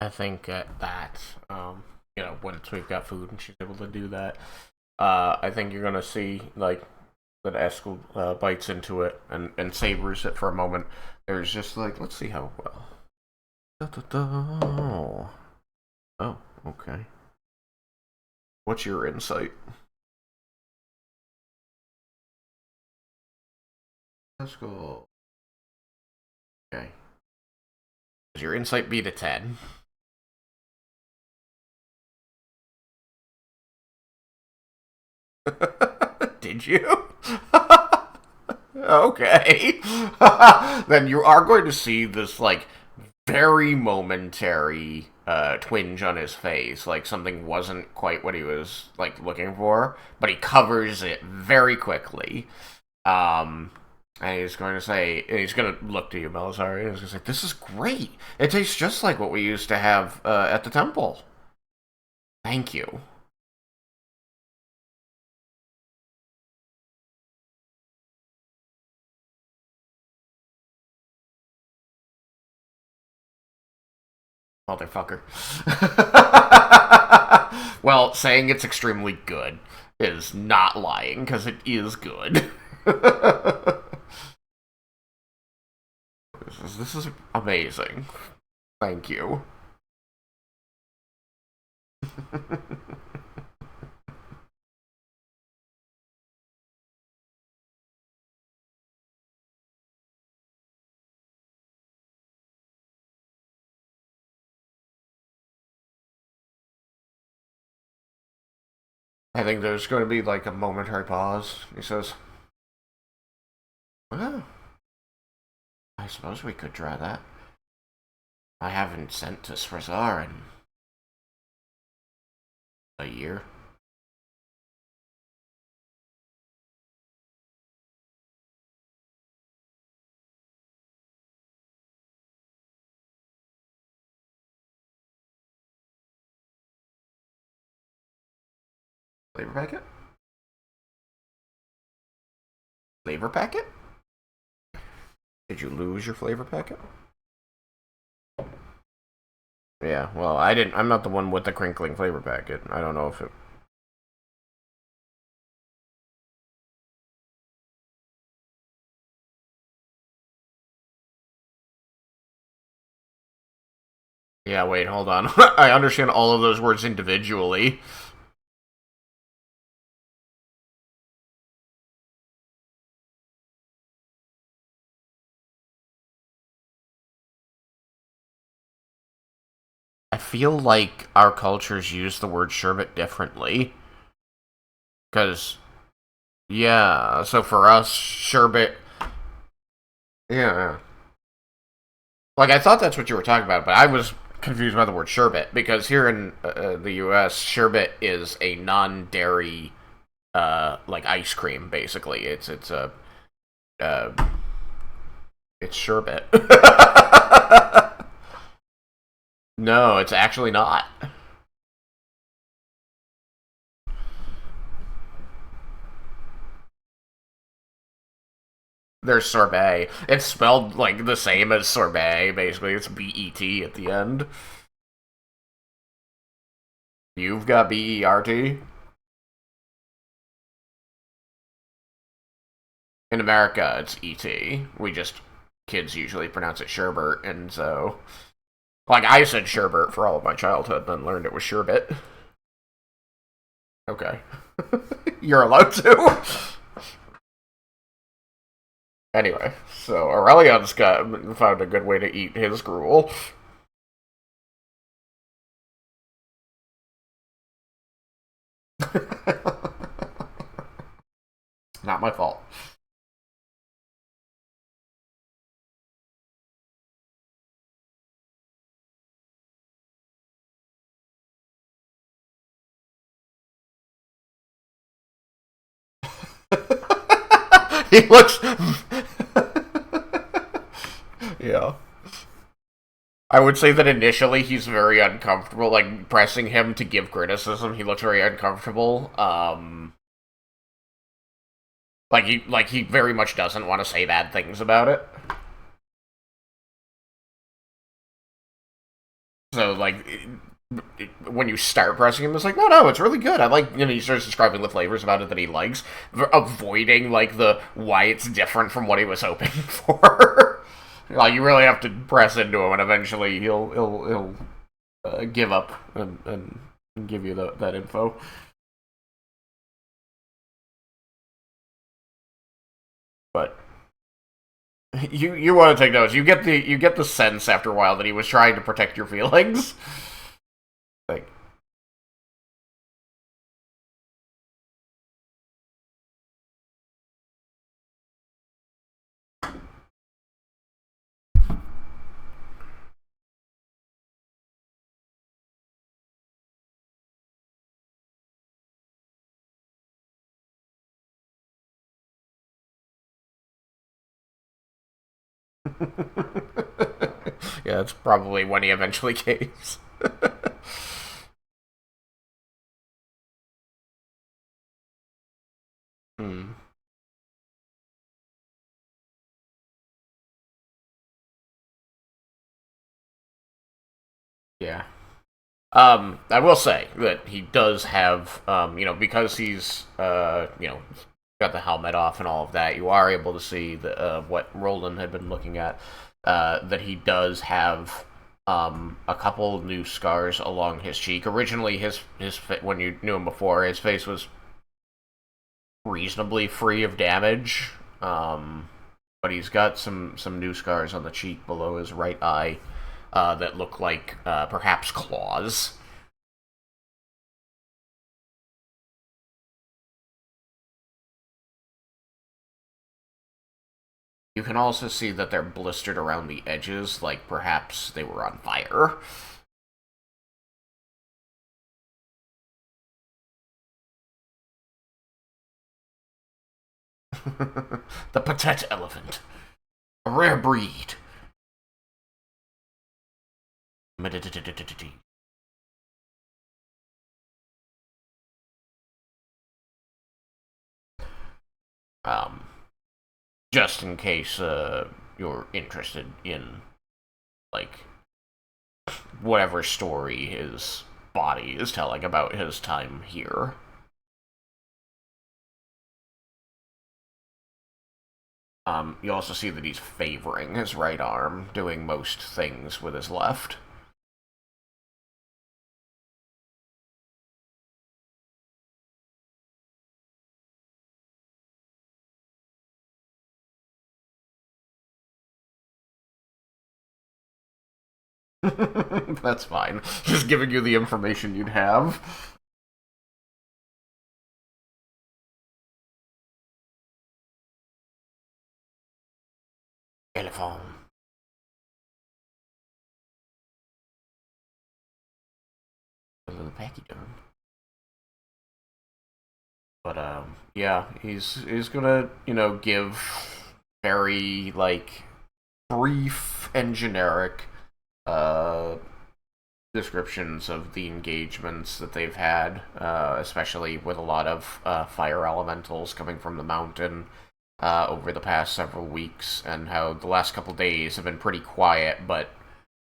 I think at that, once we've got food and she's able to do that, I think you're gonna see like that Eskel bites into it and savors it for a moment. There's just like, let's see how well. Da, da, da. Oh, okay. What's your insight? Let's go. Okay. Does your insight beat a 10? Did you? Okay. Then you are going to see this, like, very momentary twinge on his face. Like, something wasn't quite what he was, like, looking for. But he covers it very quickly. Um, and he's going to say, and he's going to look to you, Melisari, and he's going to say, "This is great. It tastes just like what we used to have at the temple. Thank you." Motherfucker. Well, saying it's extremely good is not lying, because it is good. This is amazing. Thank you. I think there's going to be like a momentary pause. He says, "Well, I suppose we could try that. I haven't sent to Srazar in a year." Flavor packet? Flavor packet? Did you lose your flavor packet? Yeah, well, I didn't. I'm not the one with the crinkling flavor packet. I don't know if it. Yeah, wait, hold on. I understand all of those words individually. I feel like our cultures use the word sherbet differently. Because, yeah, so for us, sherbet. Yeah. Like, I thought that's what you were talking about, but I was confused by the word sherbet. Because here in the US, sherbet is a non dairy, like ice cream, basically. It's a. Uh, it's sherbet. No, it's actually not. There's sorbet. It's spelled like the same as sorbet, basically. It's BET at the end. You've got BERT. In America, it's ET. We just, kids usually pronounce it sherbet, and so. Like, I said sherbet for all of my childhood, then learned it was sherbet. Okay. You're allowed to. Anyway, so Aurelion's got found a good way to eat his gruel. Not my fault. He looks. Yeah. I would say that initially he's very uncomfortable. Like pressing him to give criticism, he looks very uncomfortable. Like he very much doesn't want to say bad things about it. So like when you start pressing him, it's like, no, it's really good. I like, he starts describing the flavors about it that he likes, avoiding like the why it's different from what he was hoping for. Like you really have to press into him, and eventually he'll give up and give you that info. But you want to take notes. You get the sense after a while that he was trying to protect your feelings. Like, yeah, that's probably when he eventually caves. Hmm. Yeah. I will say that he does have, because he's, got the helmet off and all of that. You are able to see what Roland had been looking at. That he does have, a couple new scars along his cheek. Originally, his when you knew him before, his face was reasonably free of damage. But he's got some new scars on the cheek below his right eye, that look like, perhaps claws. You can also see that they're blistered around the edges, like perhaps they were on fire. The Patet elephant, a rare breed. Um, just in case, you're interested in, like, whatever story his body is telling about his time here. You also see that he's favoring his right arm, doing most things with his left. That's fine. Just giving you the information you'd have. Telephone. A little pachyderm. But yeah, he's gonna give very like brief and generic uh descriptions of the engagements that they've had, especially with a lot of fire elementals coming from the mountain over the past several weeks, and how the last couple days have been pretty quiet, but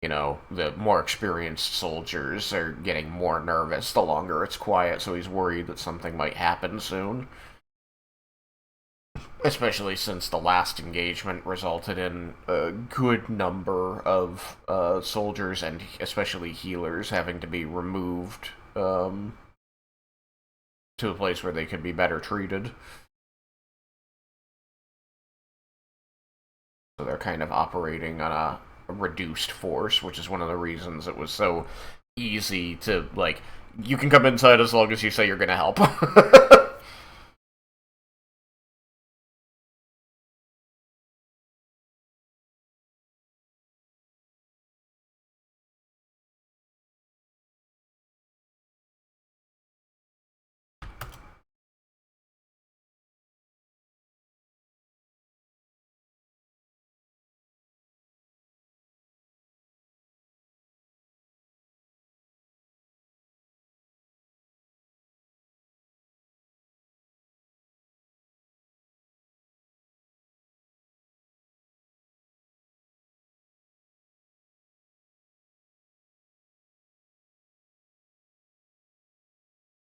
the more experienced soldiers are getting more nervous the longer it's quiet, so he's worried that something might happen soon. Especially since the last engagement resulted in a good number of soldiers and especially healers having to be removed to a place where they could be better treated. So they're kind of operating on a reduced force, which is one of the reasons it was so easy to, like, you can come inside as long as you say you're going to help.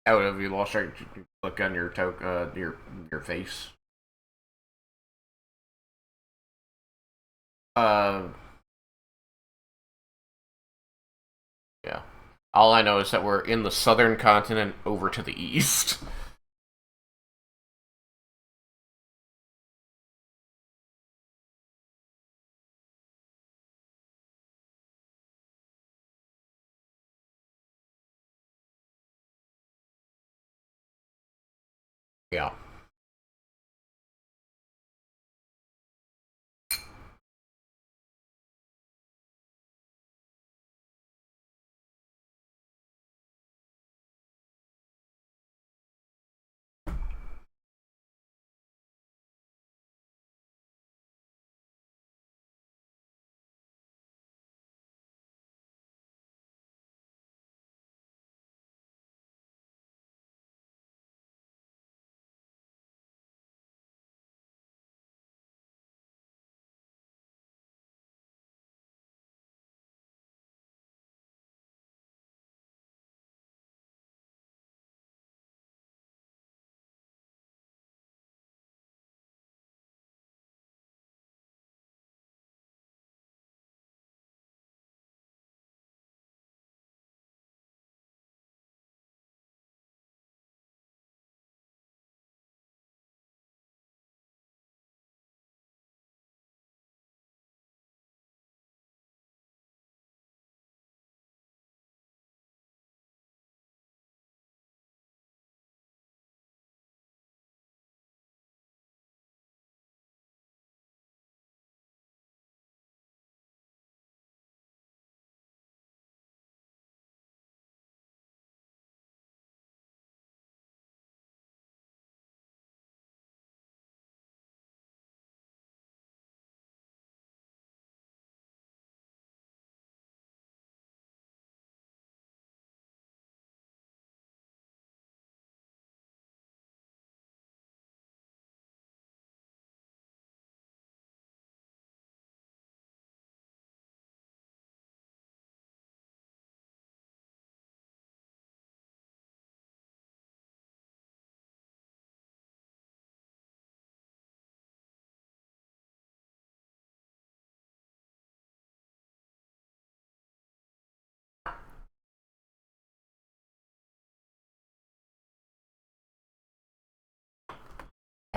Out of you lost your look on your face. Uh, yeah. All I know is that we're in the southern continent over to the east. Yeah.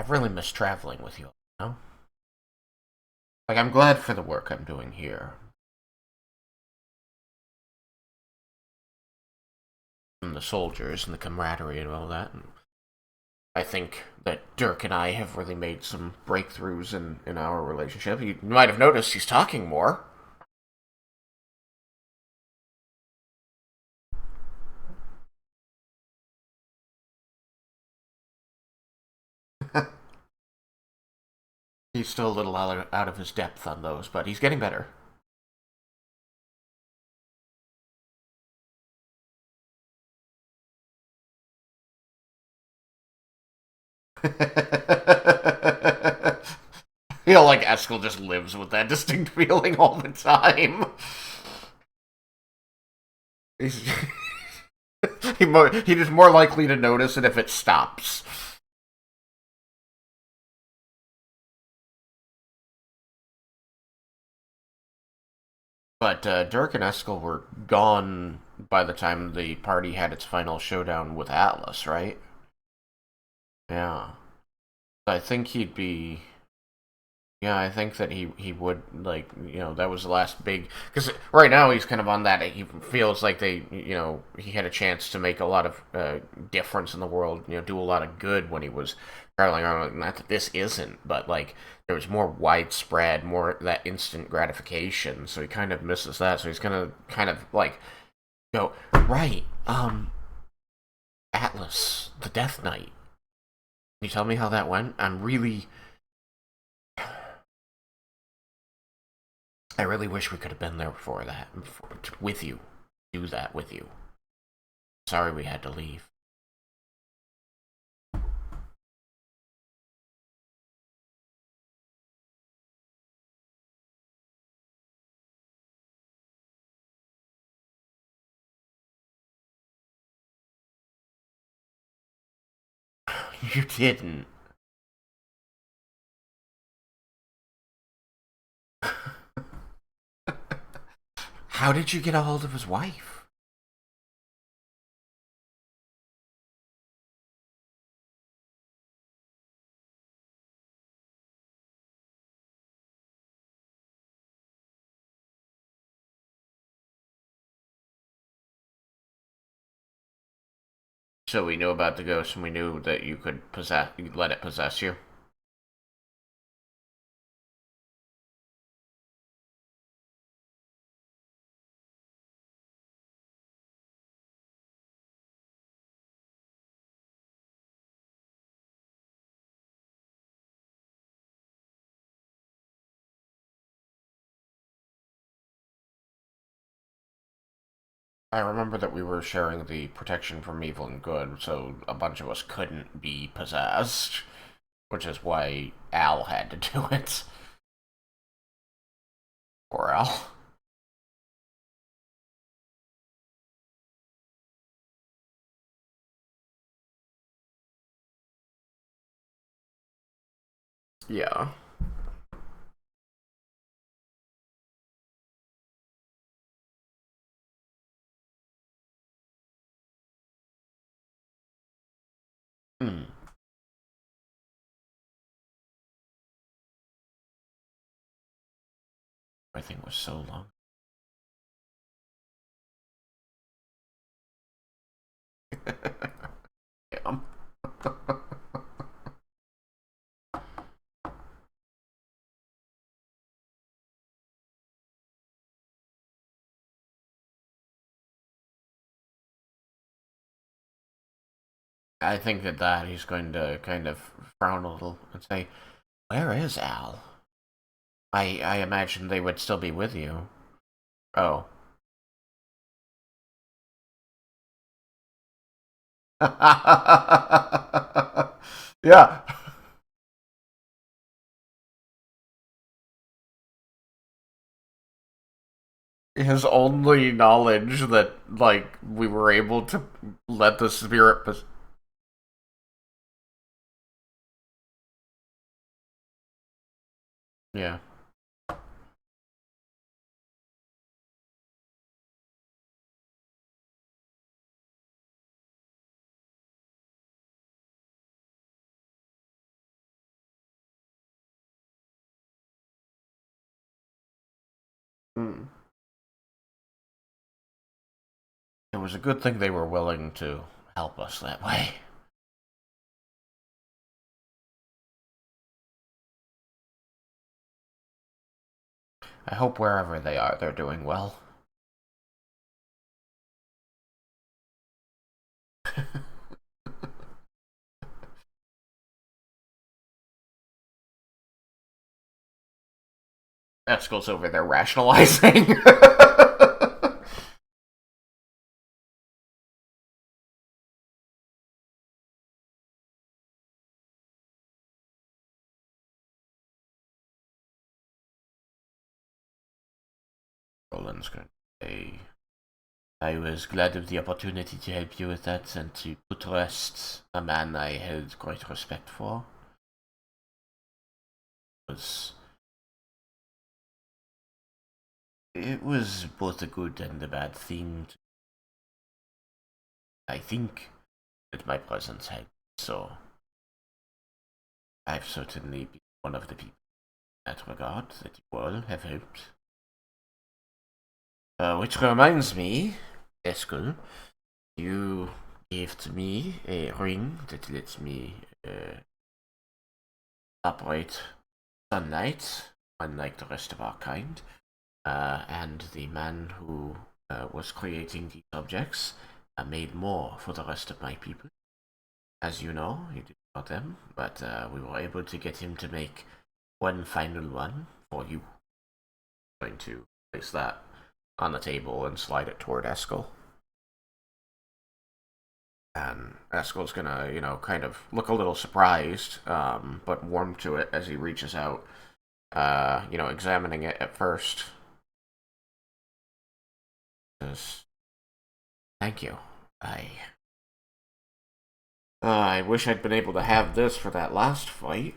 I've really missed traveling with you, you know? Like, I'm glad for the work I'm doing here. And the soldiers and the camaraderie and all that. And I think that Dirk and I have really made some breakthroughs in our relationship. You might have noticed he's talking more. He's still a little out of his depth on those, but he's getting better. You know, like Eskel just lives with that distinct feeling all the time. He's he's more likely to notice it if it stops. But Dirk and Eskel were gone by the time the party had its final showdown with Atlas, right? Yeah. I think he'd be. Yeah, I think that he would like that was the last big because right now he's kind of on that he feels like he had a chance to make a lot of difference in the world, do a lot of good when he was traveling around. Not that this isn't, but like there was more widespread, more that instant gratification. So he kind of misses that. So he's gonna kind of like go right. Atlas, the Death Knight. Can you tell me how that went? I really wish we could have been there for that, with you. Do that with you. Sorry we had to leave. You didn't. How did you get a hold of his wife? So we knew about the ghost and we knew that you could let it possess you? I remember that we were sharing the protection from evil and good, so a bunch of us couldn't be possessed, which is why Al had to do it. Or Al. Yeah. Hmm. Everything was so long. Yeah. I think that he's going to kind of frown a little and say, "Where is Al? I imagine they would still be with you." Oh. Yeah. His only knowledge that like we were able to let the spirit yeah. Mm. It was a good thing they were willing to help us that way. I hope wherever they are, they're doing well. Eskel's over there rationalizing. Roland's going to say, I was glad of the opportunity to help you with that and to put to rest a man I held great respect for. Was It was both a good and a bad thing. I think that my presence had, so I've certainly been one of the people in that regard that you all have helped. Which reminds me, Eskel, you gave to me a ring that lets me operate sunlight, unlike the rest of our kind. And the man who was creating these objects made more for the rest of my people. As you know, he did not them, but we were able to get him to make one final one for you. I'm going to place that on the table and slide it toward Eskel. And Eskel's gonna, kind of look a little surprised, but warm to it as he reaches out, examining it at first. Says, thank you. I wish I'd been able to have this for that last fight.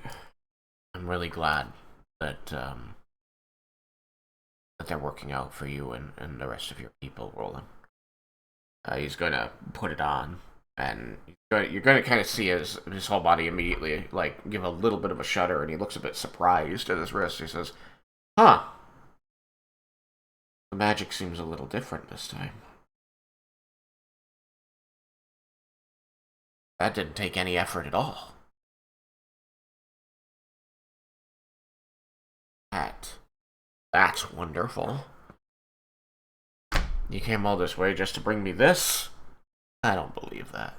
I'm really glad that they're working out for you and the rest of your people, Roland. He's gonna put it on, and you're gonna kind of see his whole body immediately like give a little bit of a shudder, and he looks a bit surprised at his wrist. He says, "Huh, the magic seems a little different this time. That didn't take any effort at all. That that's wonderful. You came all this way just to bring me this? I don't believe that."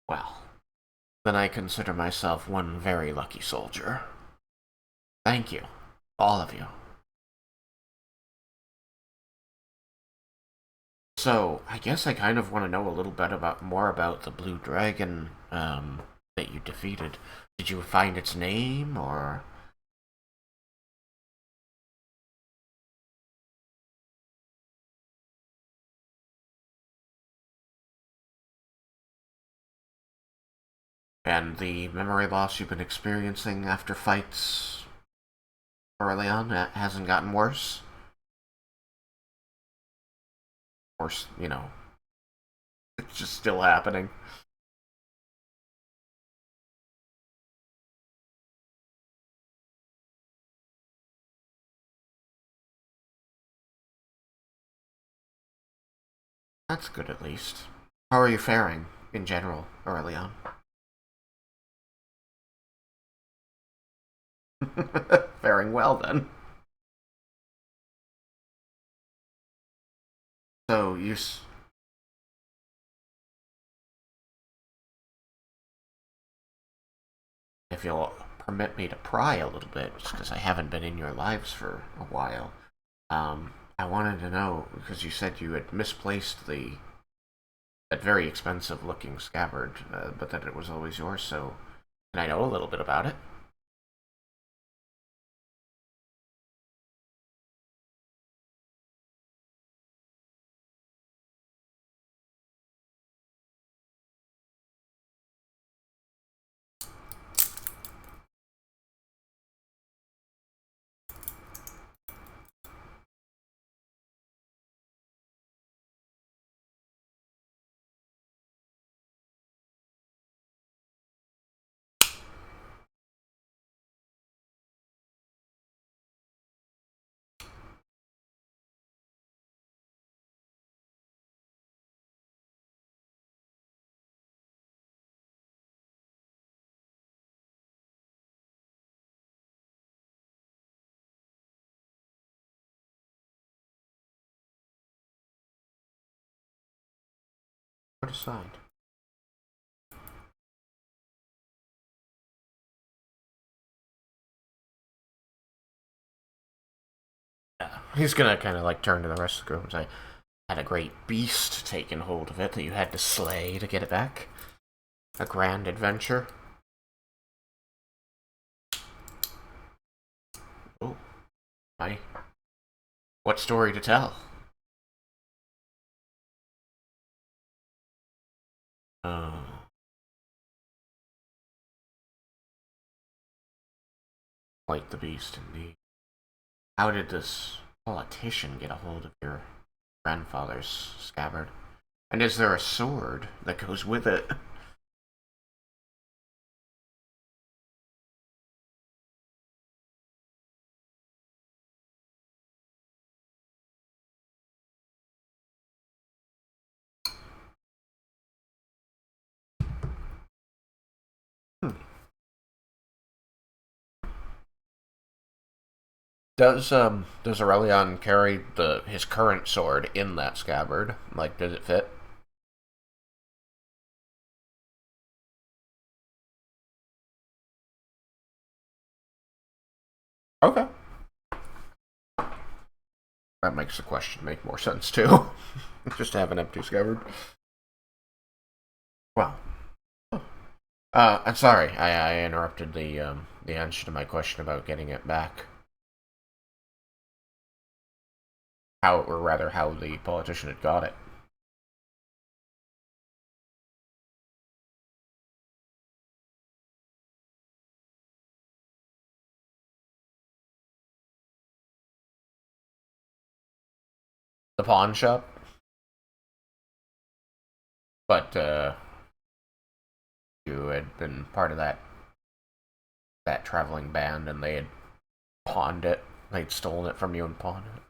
Well, then I consider myself one very lucky soldier. Thank you, all of you. So, I guess I kind of want to know a little bit more about the blue dragon that you defeated. Did you find its name, or? And the memory loss you've been experiencing after fights early on hasn't gotten worse? Or, it's just still happening. That's good at least. How are you faring in general early on? Faring well then. So you, if you'll permit me to pry a little bit, because I haven't been in your lives for a while. I wanted to know because you said you had misplaced the that very expensive looking scabbard, but that it was always yours. So can I know a little bit about it? Put aside. Yeah. He's gonna kind of like turn to the rest of the group and say, "Had a great beast taken hold of it that you had to slay to get it back. A grand adventure." Oh, my. What story to tell? Oh, quite the beast indeed. How did this politician get a hold of your grandfather's scabbard? And is there a sword that goes with it? Hmm. Does Aurelion carry his current sword in that scabbard? Like, does it fit? Okay. That makes the question make more sense too. Just to have an empty scabbard. Well, I'm sorry. I interrupted the answer to my question about getting it back. How, or rather, how the politician had got it. The pawn shop. But you had been part of that traveling band, and they had pawned it. They'd stolen it from you and pawned it.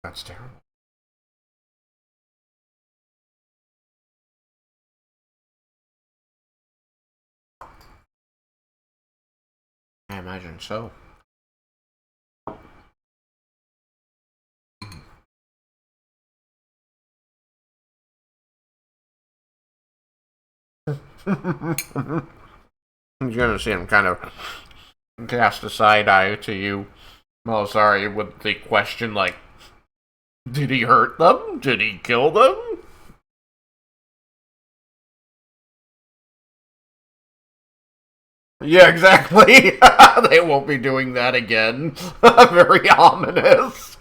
That's terrible. I imagine so. You're gonna see him kind of cast a side eye to you, Malasari, with the question like, did he hurt them? Did he kill them? Yeah, exactly. They won't be doing that again. Very ominous.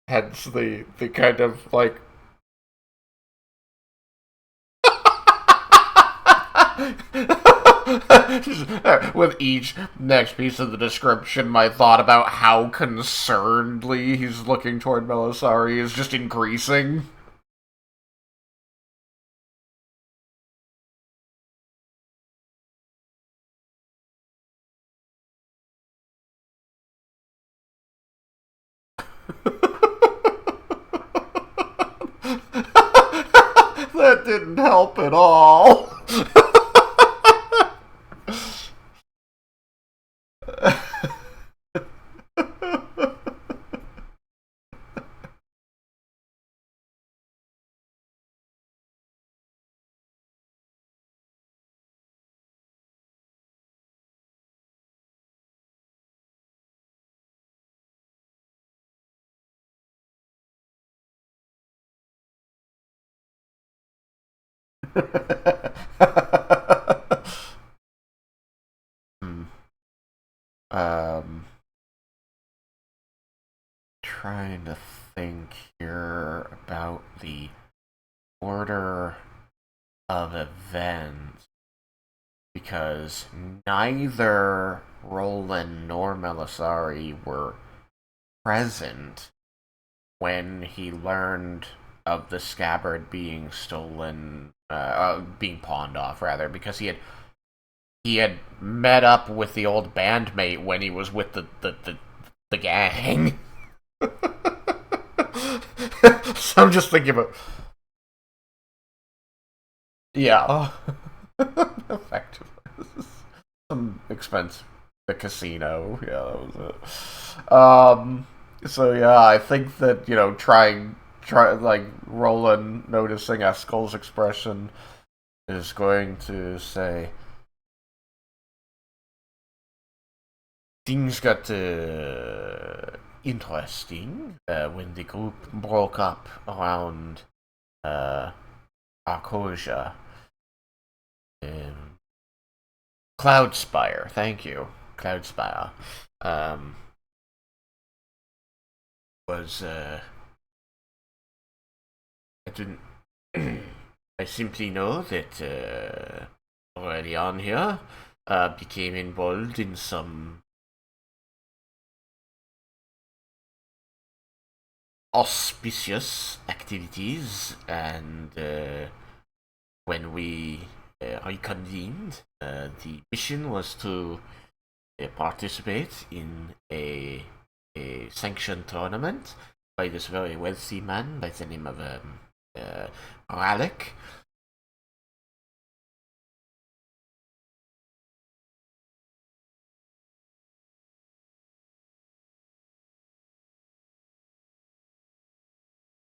Hence the kind of like with each next piece of the description, my thought about how concernedly he's looking toward Melisari is just increasing. That didn't help at all. Hmm. um, Trying to think here about the order of events because neither Roland nor Melisari were present when he learned of the scabbard being stolen, being pawned off rather, because he had met up with the old bandmate when he was with the gang. So I'm just thinking about, yeah, effectively, some expense. The casino, yeah, that was it. So yeah, I think that try like Roland noticing Eskel's expression is going to say things got interesting when the group broke up around uh, Arcosia. Um, Cloudspire, thank you. Cloudspire um, was I didn't. I simply know that early on here became involved in some auspicious activities, and when we reconvened, the mission was to participate in a sanctioned tournament by this very wealthy man by the name of Ralek.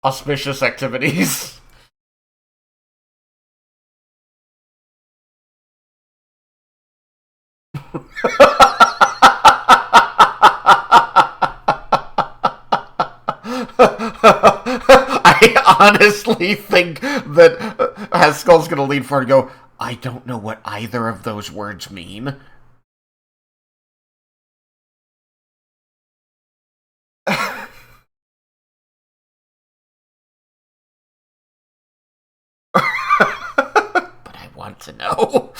Auspicious activities. I honestly think that Haskell's gonna lean forward and go, I don't know what either of those words mean. But I want to know.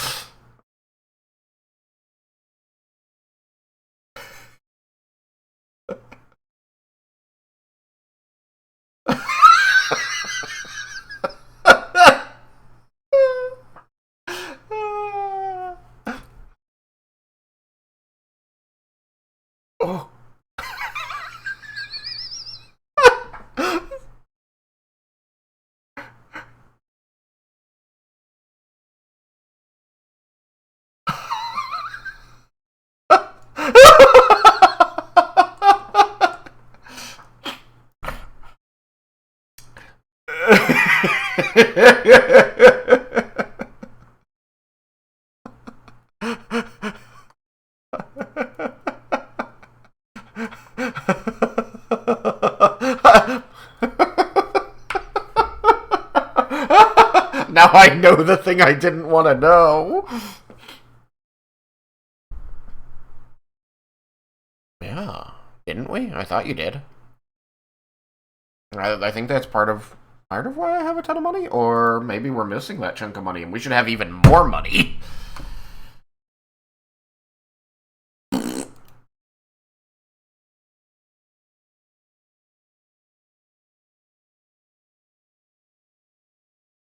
Oh. Now I know the thing I didn't want to know. Yeah, didn't we? I thought you did. I think that's part of why I have a ton of money, or maybe we're missing that chunk of money, and we should have even more money.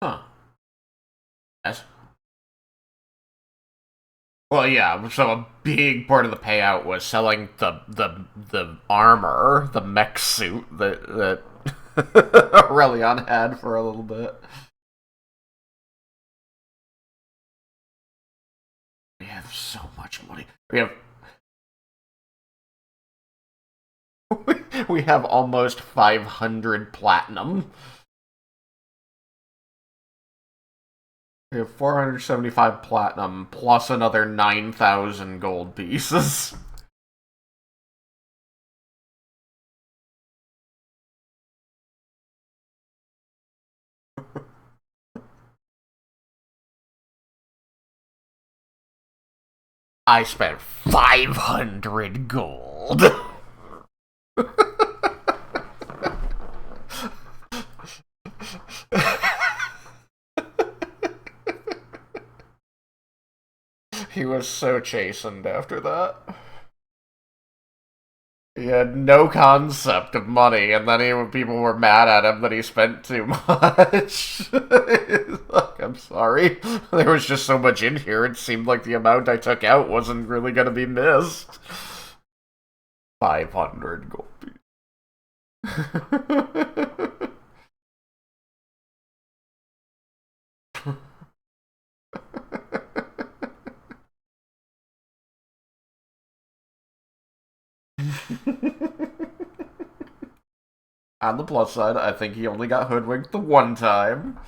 Huh? Yes. Well, yeah. So a big part of the payout was selling the armor, the mech suit that Aurelion had for a little bit. We have so much money. We have almost 500 platinum. We have 475 platinum plus another 9,000 gold pieces. I spent 500 gold. He was so chastened after that. He had no concept of money, and then people were mad at him that he spent too much. Like, I'm sorry. There was just so much in here, it seemed like the amount I took out wasn't really going to be missed. 500 gold pieces. On the plus side, I think he only got hoodwinked the one time.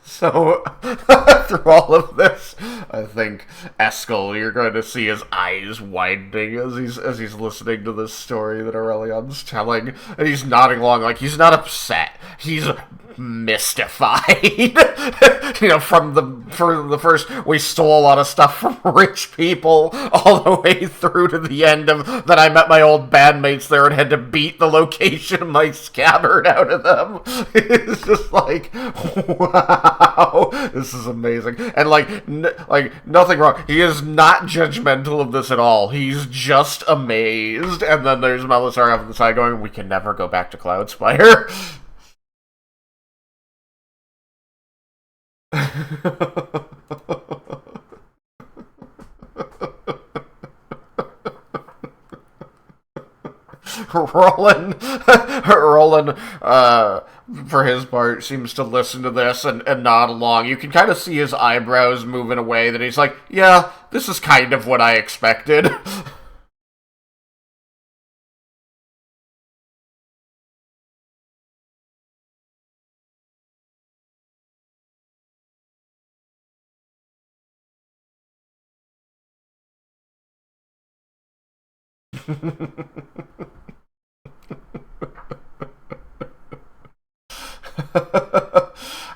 So, through all of this, I think Eskel, you're going to see his eyes widening as he's listening to this story that Aurelion's telling, and he's nodding along like he's not upset. He's mystified. From the first, we stole a lot of stuff from rich people, all the way through to the end of that. I met my old bandmates there and had to beat the location of my scabbard out of them. It's just like, wow, this is amazing, and like nothing wrong. He is not judgmental of this at all. He's just amazed. And then there's Melisar off the side going, "We can never go back to Cloudspire." Roland, for his part, seems to listen to this and nod along. You can kind of see his eyebrows moving in a way that he's like, yeah, this is kind of what I expected.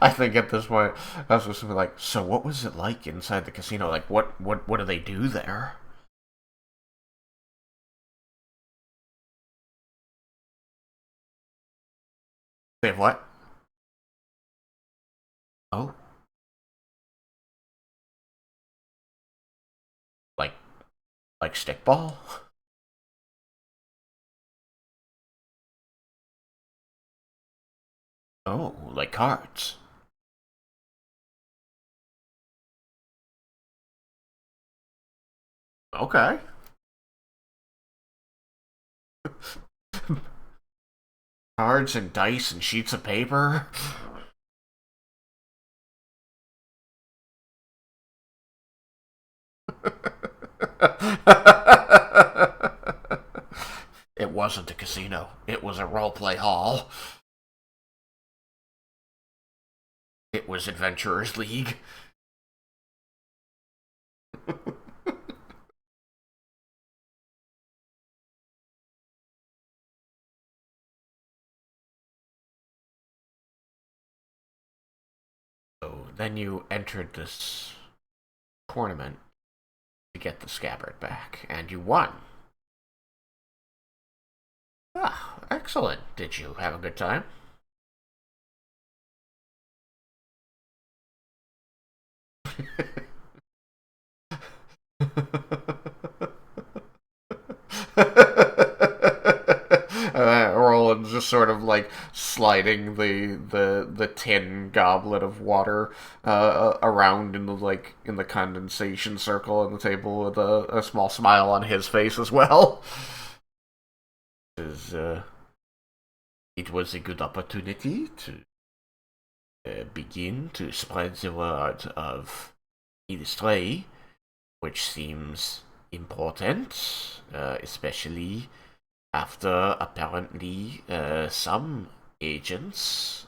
I think at this point, I was just like, so what was it like inside the casino? Like, what do they do there? They have what? Oh, like like stickball? Oh, like cards. Okay. Cards and dice and sheets of paper. It wasn't a casino. It was a roleplay hall. It was Adventurers League. So then you entered this tournament to get the scabbard back, and you won. Ah, excellent. Did you have a good time? Roland's just sort of like sliding the tin goblet of water around in the condensation circle on the table with a small smile on his face as well. Is It was a good opportunity to begin to spread the word of Illustray, which seems important, especially after apparently some agents,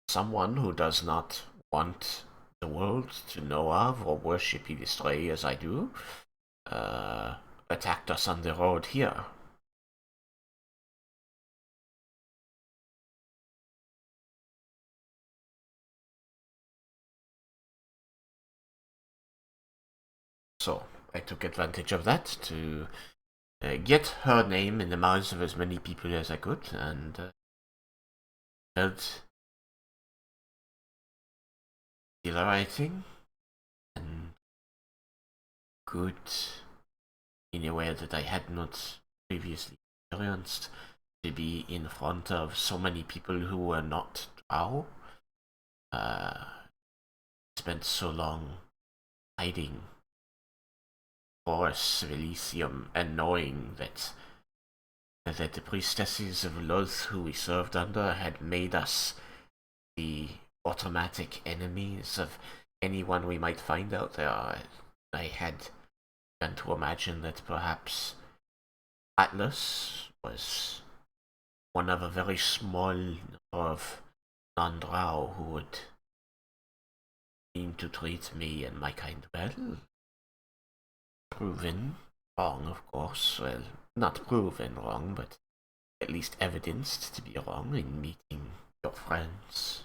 someone who does not want the world to know of or worship Illustray as I do, attacked us on the road here. So I took advantage of that to get her name in the mouths of as many people as I could, and felt exhilarating and good in a way that I had not previously experienced, to be in front of so many people who were not Drow. Uh, Spent so long hiding for Elysium and knowing that the priestesses of Loth who we served under had made us the automatic enemies of anyone we might find out there. I had begun to imagine that perhaps Atlas was one of a very small number of non-drow who would seem to treat me and my kind well. Proven wrong, of course. Well, not proven wrong, but at least evidenced to be wrong in meeting your friends.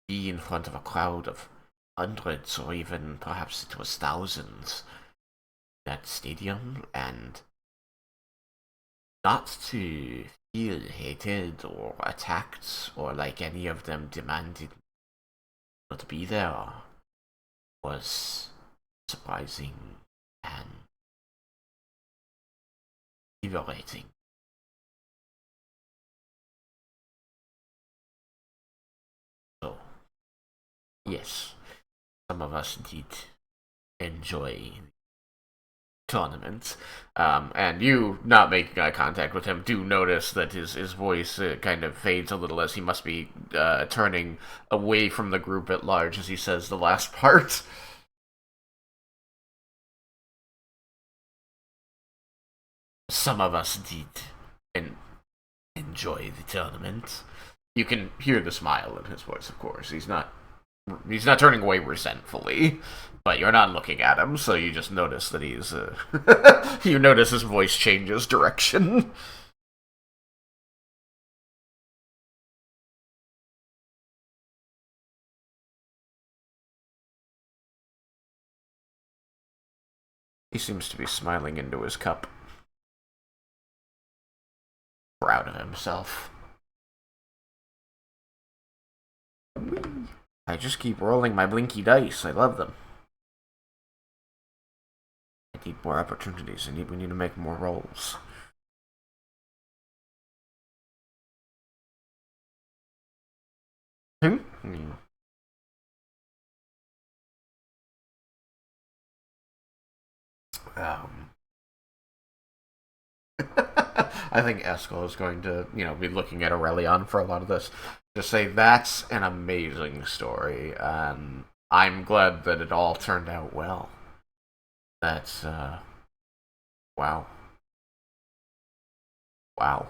Be in front of a crowd of hundreds or even perhaps it was thousands in that stadium and not to feel hated or attacked or like any of them demanded not to be there was surprising and liberating. So, yes, some of us did enjoy tournament. And you, not making eye contact with him, do notice that his voice kind of fades a little as he must be turning away from the group at large as he says the last part. Some of us did enjoy the tournament. You can hear the smile in his voice, of course. He's not turning away resentfully, but you're not looking at him, so you just notice that he's you notice his voice changes direction. He seems to be smiling into his cup, proud of himself. I just keep rolling my blinky dice. I love them. I need more opportunities. We need to make more rolls. Hmm? Um, I think Eskel is going to, be looking at Aurelion for a lot of this. To say that's an amazing story, and I'm glad that it all turned out well. That's, wow. Wow.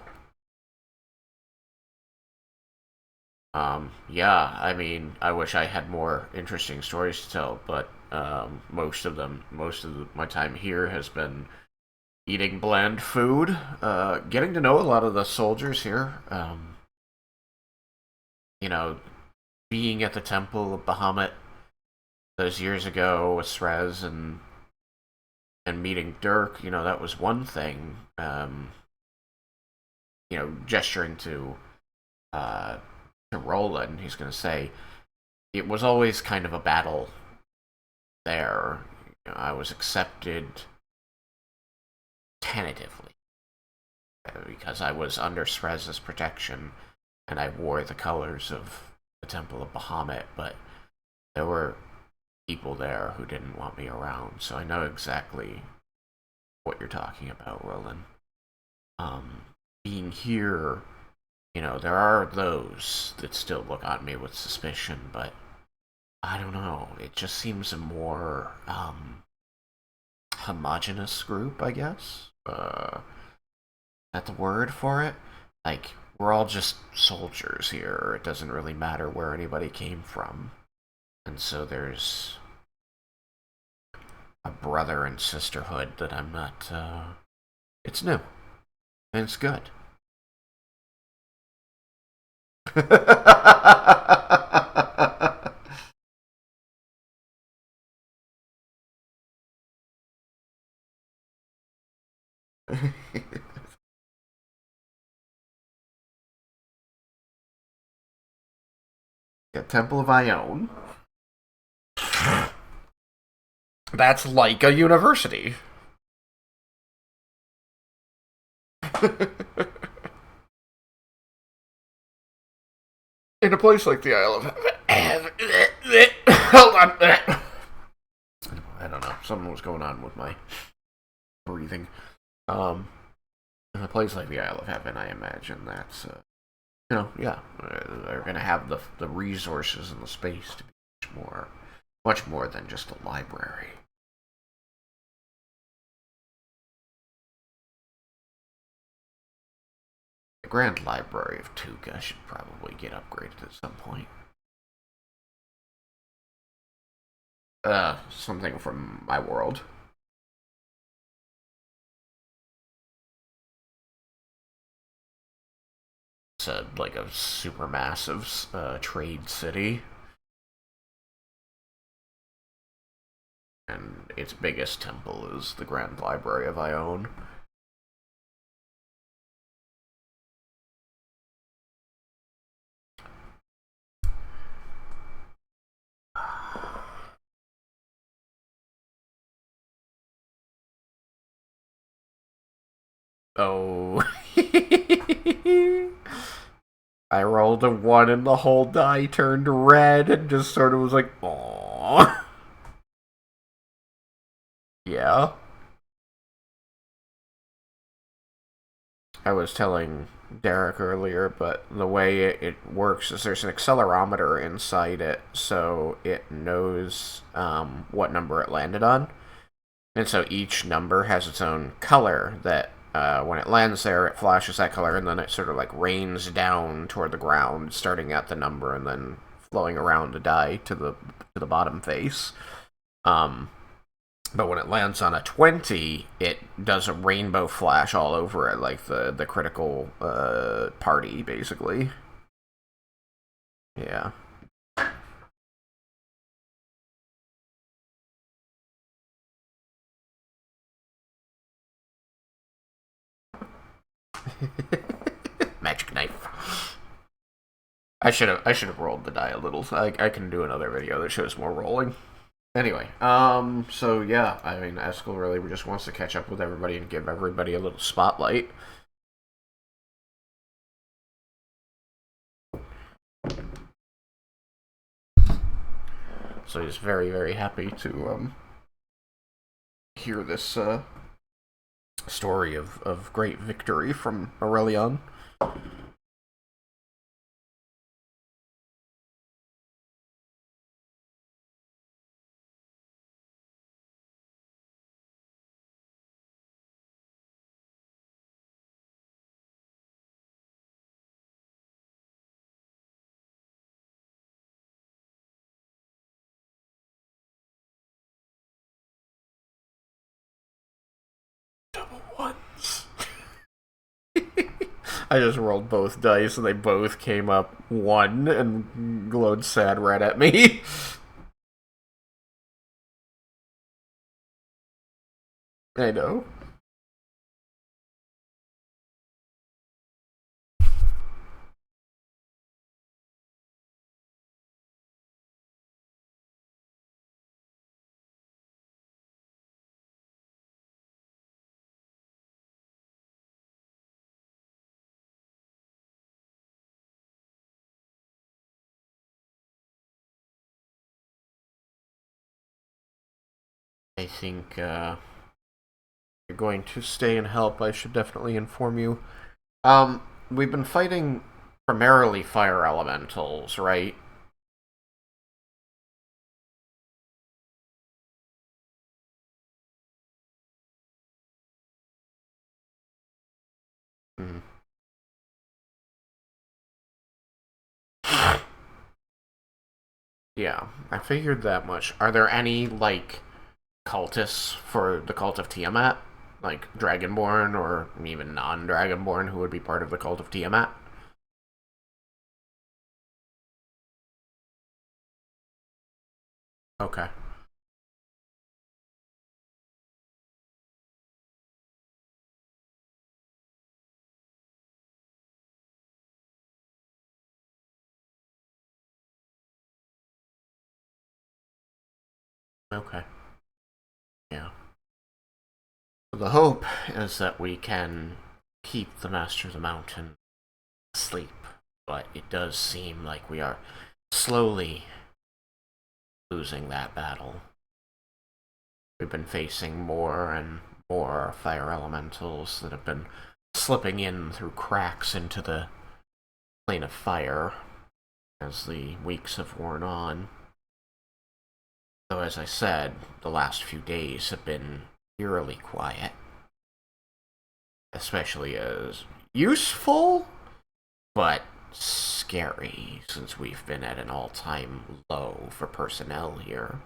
Yeah, I mean, I wish I had more interesting stories to tell, but most of my time here has been eating bland food, getting to know a lot of the soldiers here. You know, being at the Temple of Bahamut those years ago with Srez and meeting Dirk, that was one thing. Gesturing uh, to Roland, he's going to say it was always kind of a battle there. I was accepted tentatively because I was under Srez's protection and I wore the colors of the Temple of Bahamut, but there were people there who didn't want me around, so I know exactly what you're talking about, Roland. Being here, there are those that still look on me with suspicion, but I don't know. It just seems a more homogenous group, I guess. That's the word for it. Like, we're all just soldiers here. It doesn't really matter where anybody came from. And so there's a brother and sisterhood that I'm not, it's new. And it's good. Yeah, Temple of Ione. That's like a university. In a place like the Isle of Hold on. I don't know. Something was going on with my breathing. Um, in a place like the Isle of Heaven, I imagine that's yeah, they're going to have the resources and the space to be much more than just a library. The Grand Library of Tuga should probably get upgraded at some point. Something from my world. It's like a super massive trade city. And its biggest temple is the Grand Library of Ione. Oh. I rolled a 1 and the whole die turned red and just sort of was like, aww. Yeah. I was telling Derek earlier, but the way it works is there's an accelerometer inside it, so it knows what number it landed on. And so each number has its own color that when it lands there, it flashes that color, and then it sort of like rains down toward the ground, starting at the number and then flowing around the die to the bottom face. But when it lands on a 20, it does a rainbow flash all over it, like the critical party, basically. Yeah. Magic knife. I should have rolled the die a little. I can do another video that shows more rolling. Anyway, so yeah, I mean, Eskel really just wants to catch up with everybody and give everybody a little spotlight. So he's very, very happy to hear this story of great victory from Aurelion. Double ones. I just rolled both dice and they both came up 1 and glowed sad red at me. I know. I think you're going to stay and help. I should definitely inform you. We've been fighting primarily fire elementals, right? Hmm. Yeah, I figured that much. Are there any, like, cultists for the cult of Tiamat? Like, Dragonborn or even non Dragonborn who would be part of the cult of Tiamat? Okay. Okay. Yeah. The hope is that we can keep the Master of the Mountain asleep, but it does seem like we are slowly losing that battle. We've been facing more and more fire elementals that have been slipping in through cracks into the plane of fire as the weeks have worn on. Though, as I said, the last few days have been eerily quiet. Especially as useful? but scary since we've been at an all-time low for personnel here.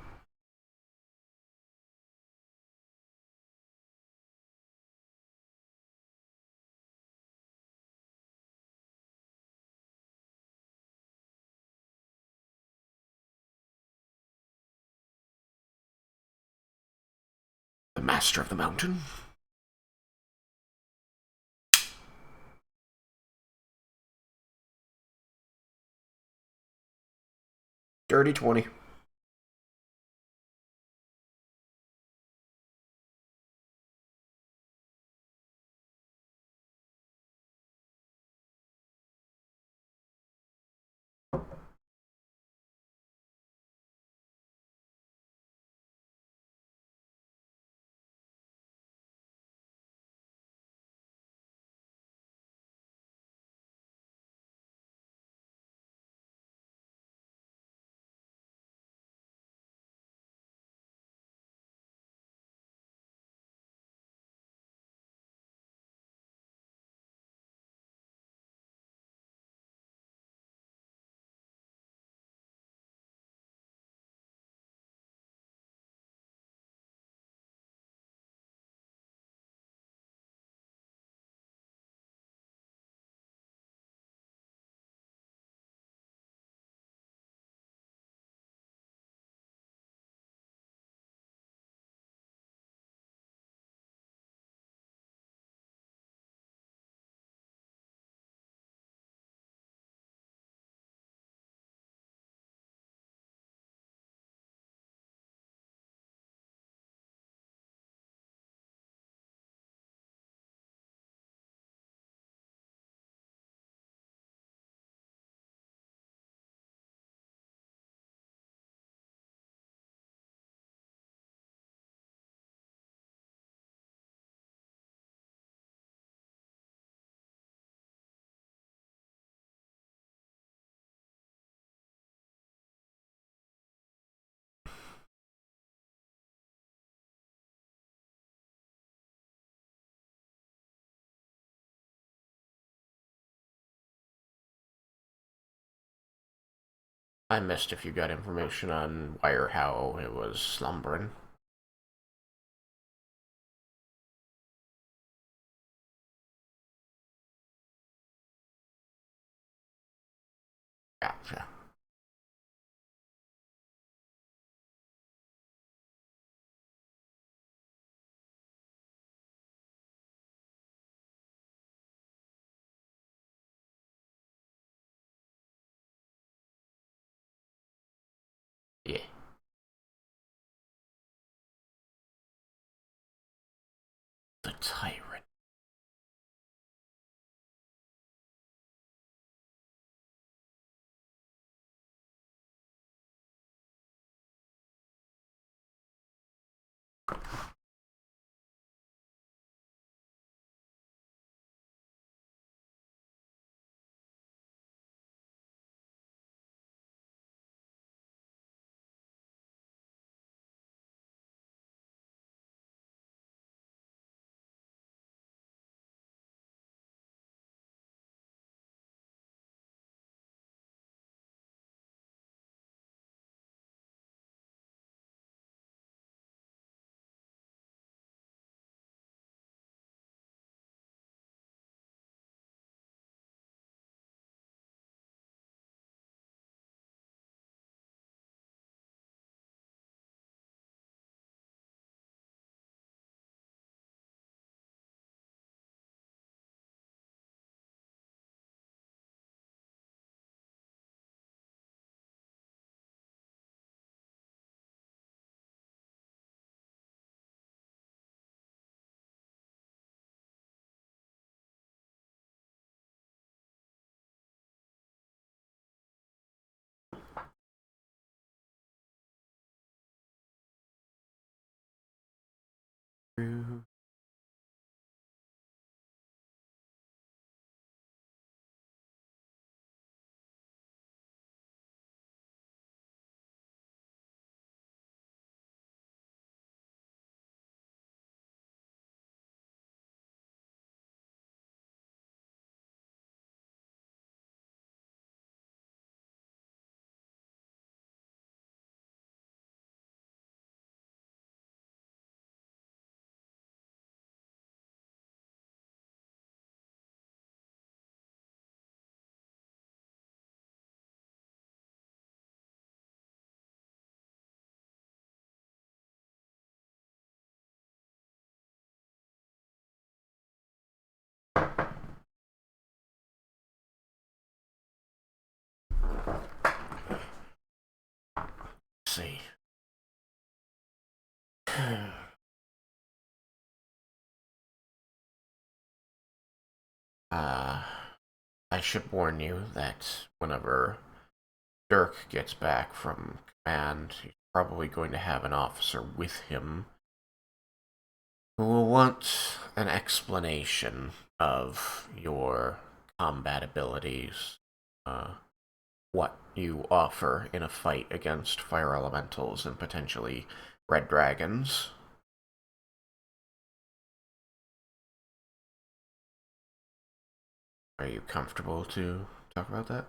The Master of the Mountain? Dirty 20. I missed if you got information on why or how it was slumbering. Gotcha. Yeah. The Tyrant. see. I should warn you that whenever Dirk gets back from command, he's probably going to have an officer with him who will want an explanation of your combat abilities, what you offer in a fight against fire elementals and potentially red dragons. Are you comfortable to talk about that?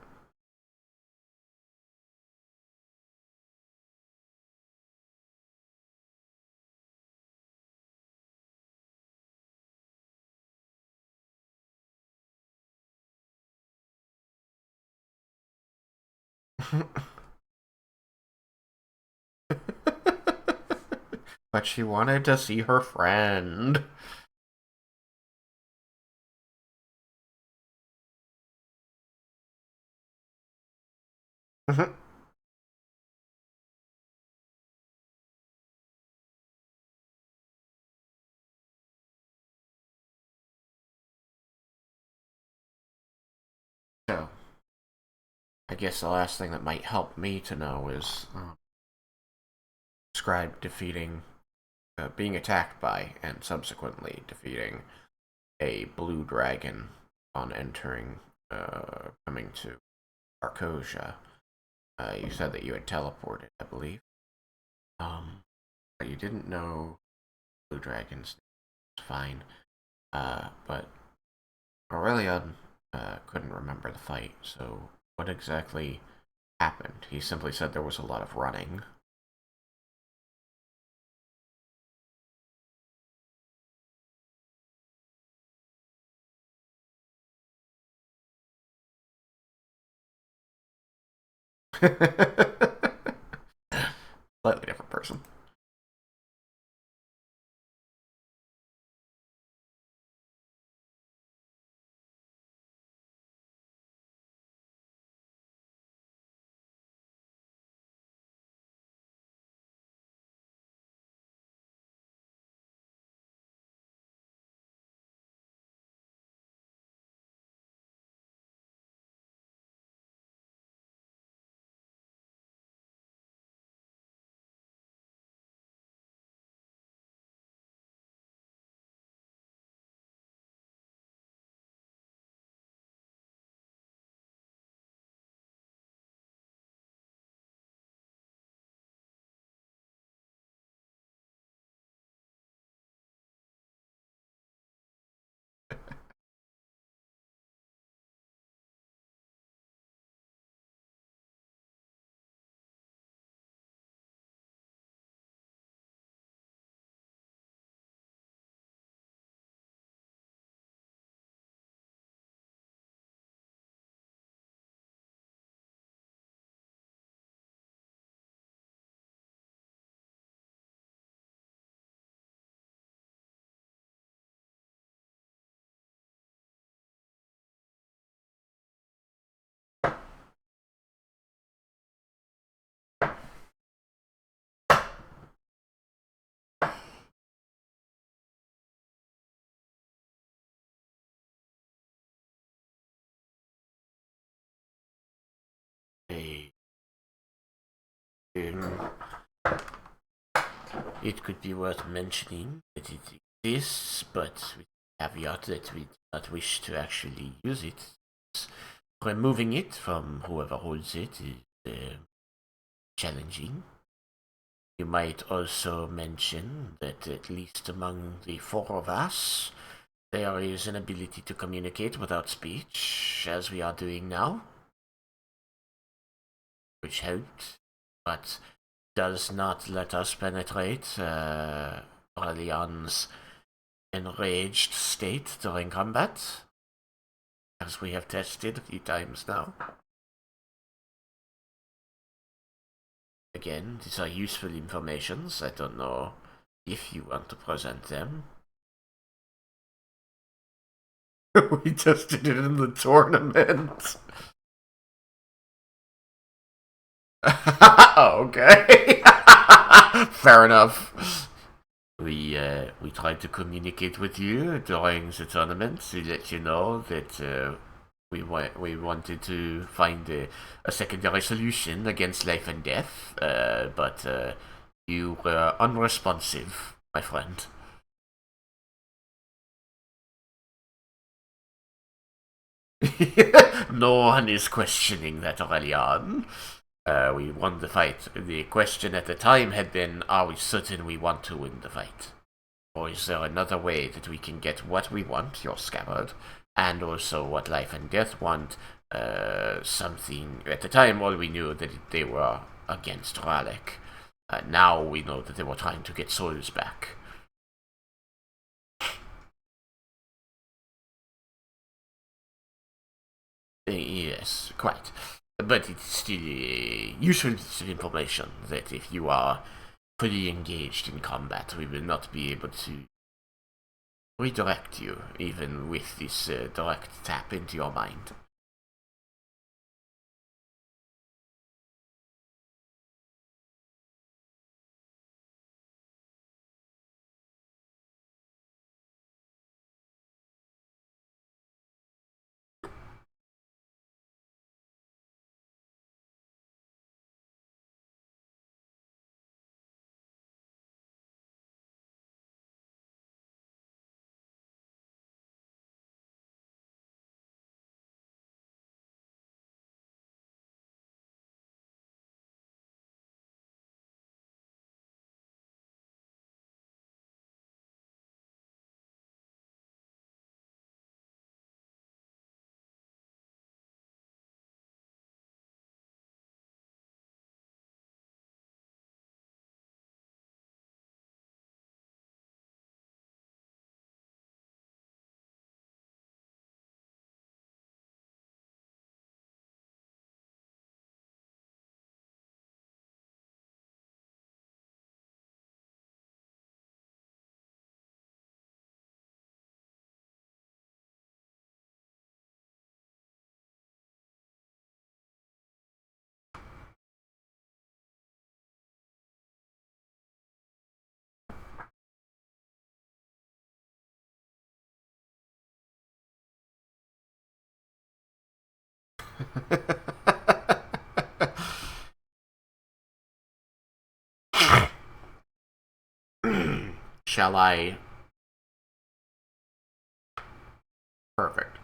But she wanted to see her friend. So, I guess the last thing that might help me to know is describe defeating, being attacked by, and subsequently defeating a blue dragon on entering, coming to Arcosia. You said that you had teleported, I believe. But you didn't know blue dragons. It's fine. But Aurelion couldn't remember the fight, so what exactly happened? He simply said there was a lot of running. Slightly different person. Um, it could be worth mentioning that it exists, but with the caveat that we do not wish to actually use it. Removing it from whoever holds it is challenging. You might also mention that at least among the four of us, there is an ability to communicate without speech, as we are doing now, which helps, but does not let us penetrate Aurelion's enraged state during combat, as we have tested a few times now. Again, these are useful informations. I don't know if you want to present them. We tested it in the tournament. Okay. Fair enough. We tried to communicate with you during the tournament to let you know that we wanted to find a secondary solution against life and death, but you were unresponsive, my friend. No one is questioning that, Aurelian. We won the fight. The question at the time had been, are we certain we want to win the fight? Or is there another way that we can get what we want, your scabbard, and also what life and death want? Something. At the time, all we knew that they were against Ralek. Now we know that they were trying to get souls back. Yes, quite. But it's still a useful piece of information that if you are fully engaged in combat, we will not be able to redirect you, even with this direct tap into your mind. 'Shall I? Perfect.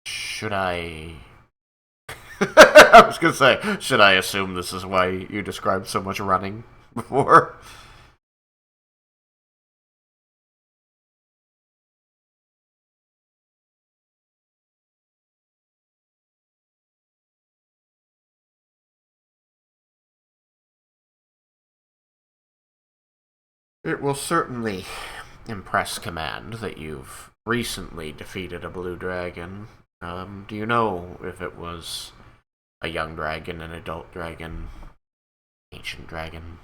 Should I? I was gonna say, should I assume this is why you described so much running before? 'It will certainly impress command that you've recently defeated a blue dragon. Do you know if it was a young dragon, an adult dragon, ancient dragon?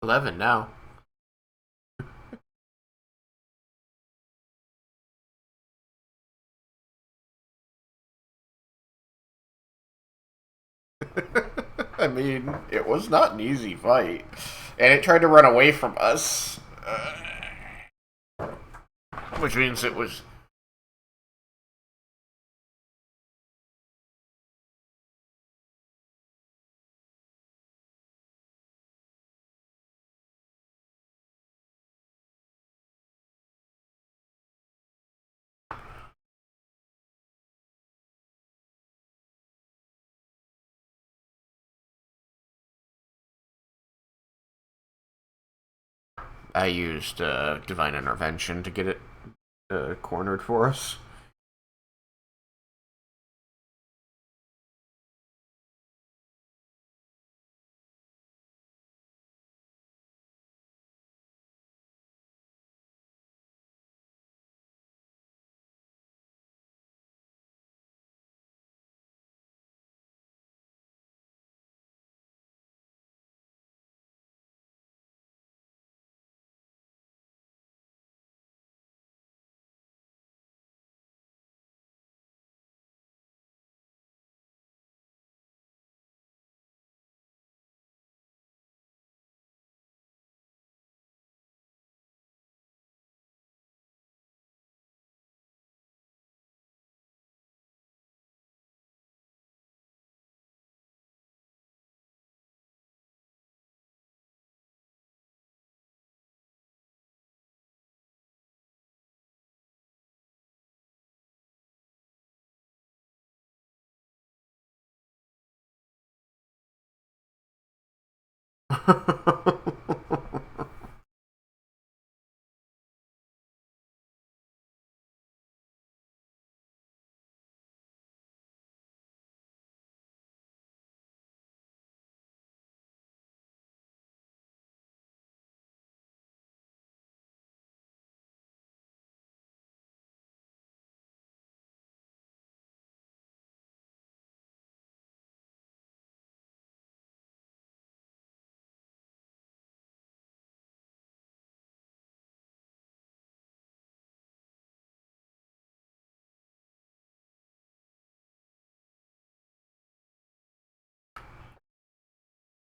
11 now. I mean, it was not an easy fight. And it tried to run away from us. Which means it was. I used Divine Intervention to get it cornered for us.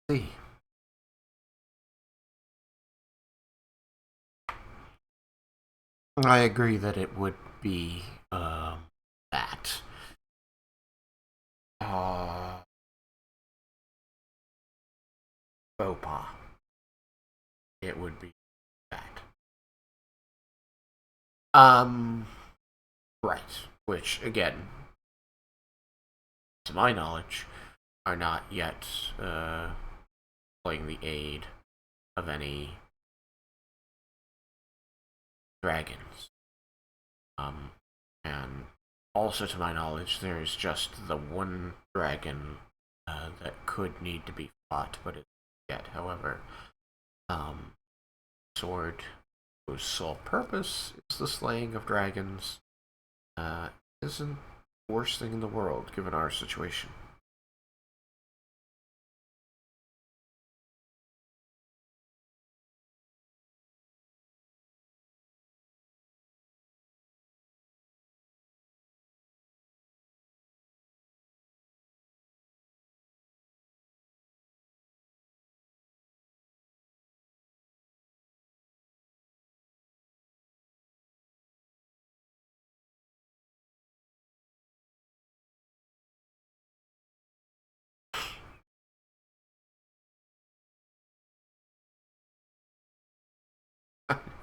See. I agree that it would be that. Uh, faux pas. It would be that. Um, right. Which, again, to my knowledge, are not yet playing the aid of any dragons. And also, to my knowledge, there's just the one dragon that could need to be fought, but it's yet. However, um, sword whose sole purpose is the slaying of dragons isn't the worst thing in the world given our situation.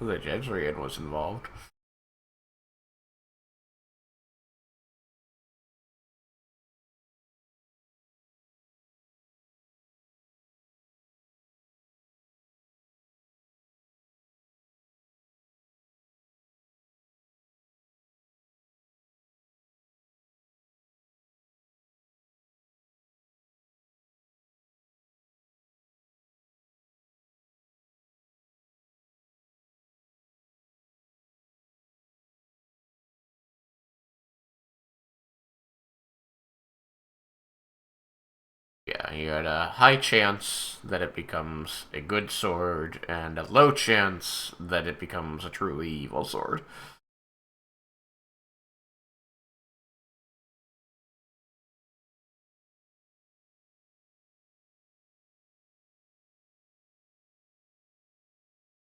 The Jezreel was involved. Yeah, you had a high chance that it becomes a good sword, and a low chance that it becomes a truly evil sword.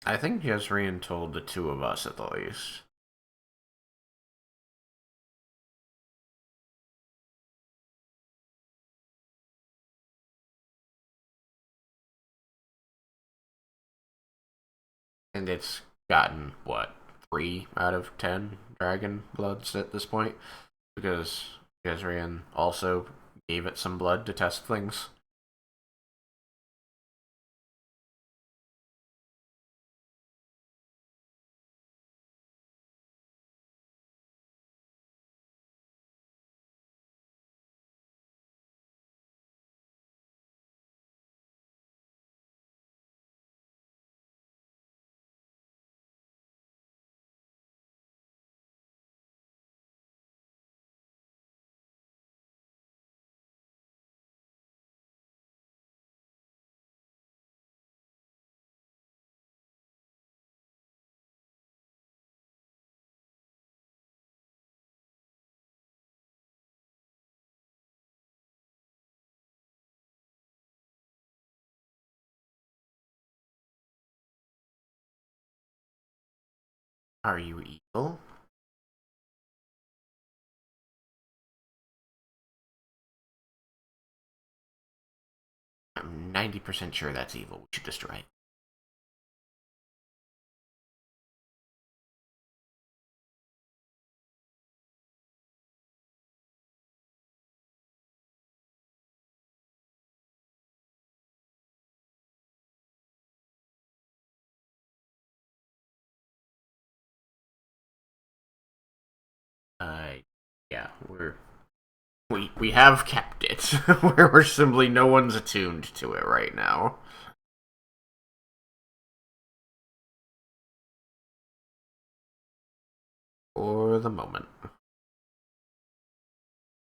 I think Jezreel told the two of us at the least. And it's gotten, what, 3 out of 10 dragon bloods at this point? Because Jezreel also gave it some blood to test things. Are you evil? I'm 90% sure that's evil. We should destroy it. Uh, yeah, we have kept it. We're simply no one's attuned to it right now. For the moment.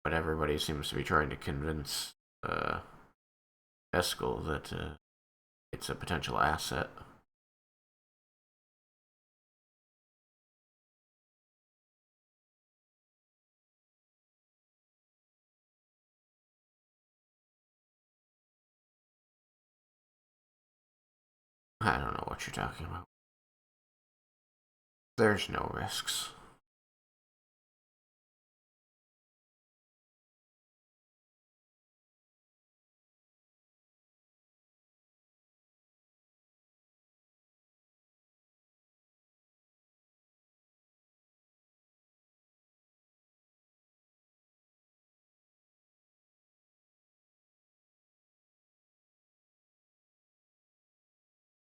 But everybody seems to be trying to convince Eskel that it's a potential asset. I don't know what you're talking about. There's no risks.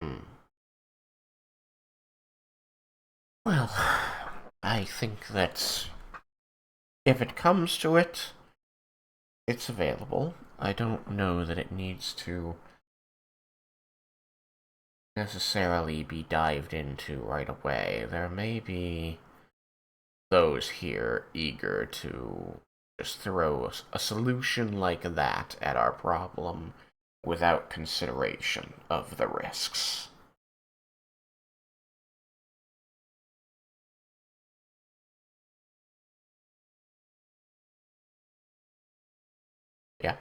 Hmm. Well, I think that if it comes to it, it's available. I don't know that it needs to necessarily be dived into right away. There may be those here eager to just throw a solution like that at our problem without consideration of the risks. Yeah,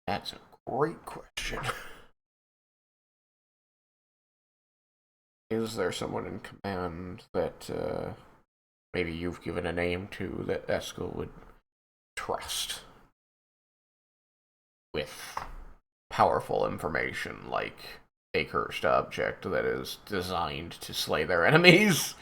that's a great question. Is there someone in command that maybe you've given a name to that Eskel would trust with powerful information like a cursed object that is designed to slay their enemies?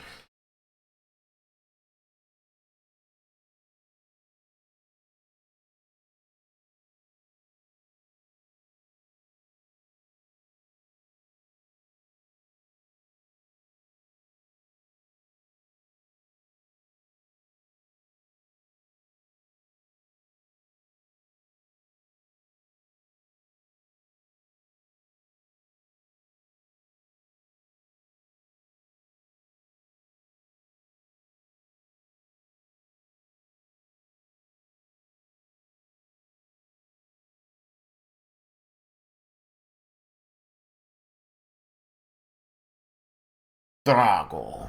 Drago.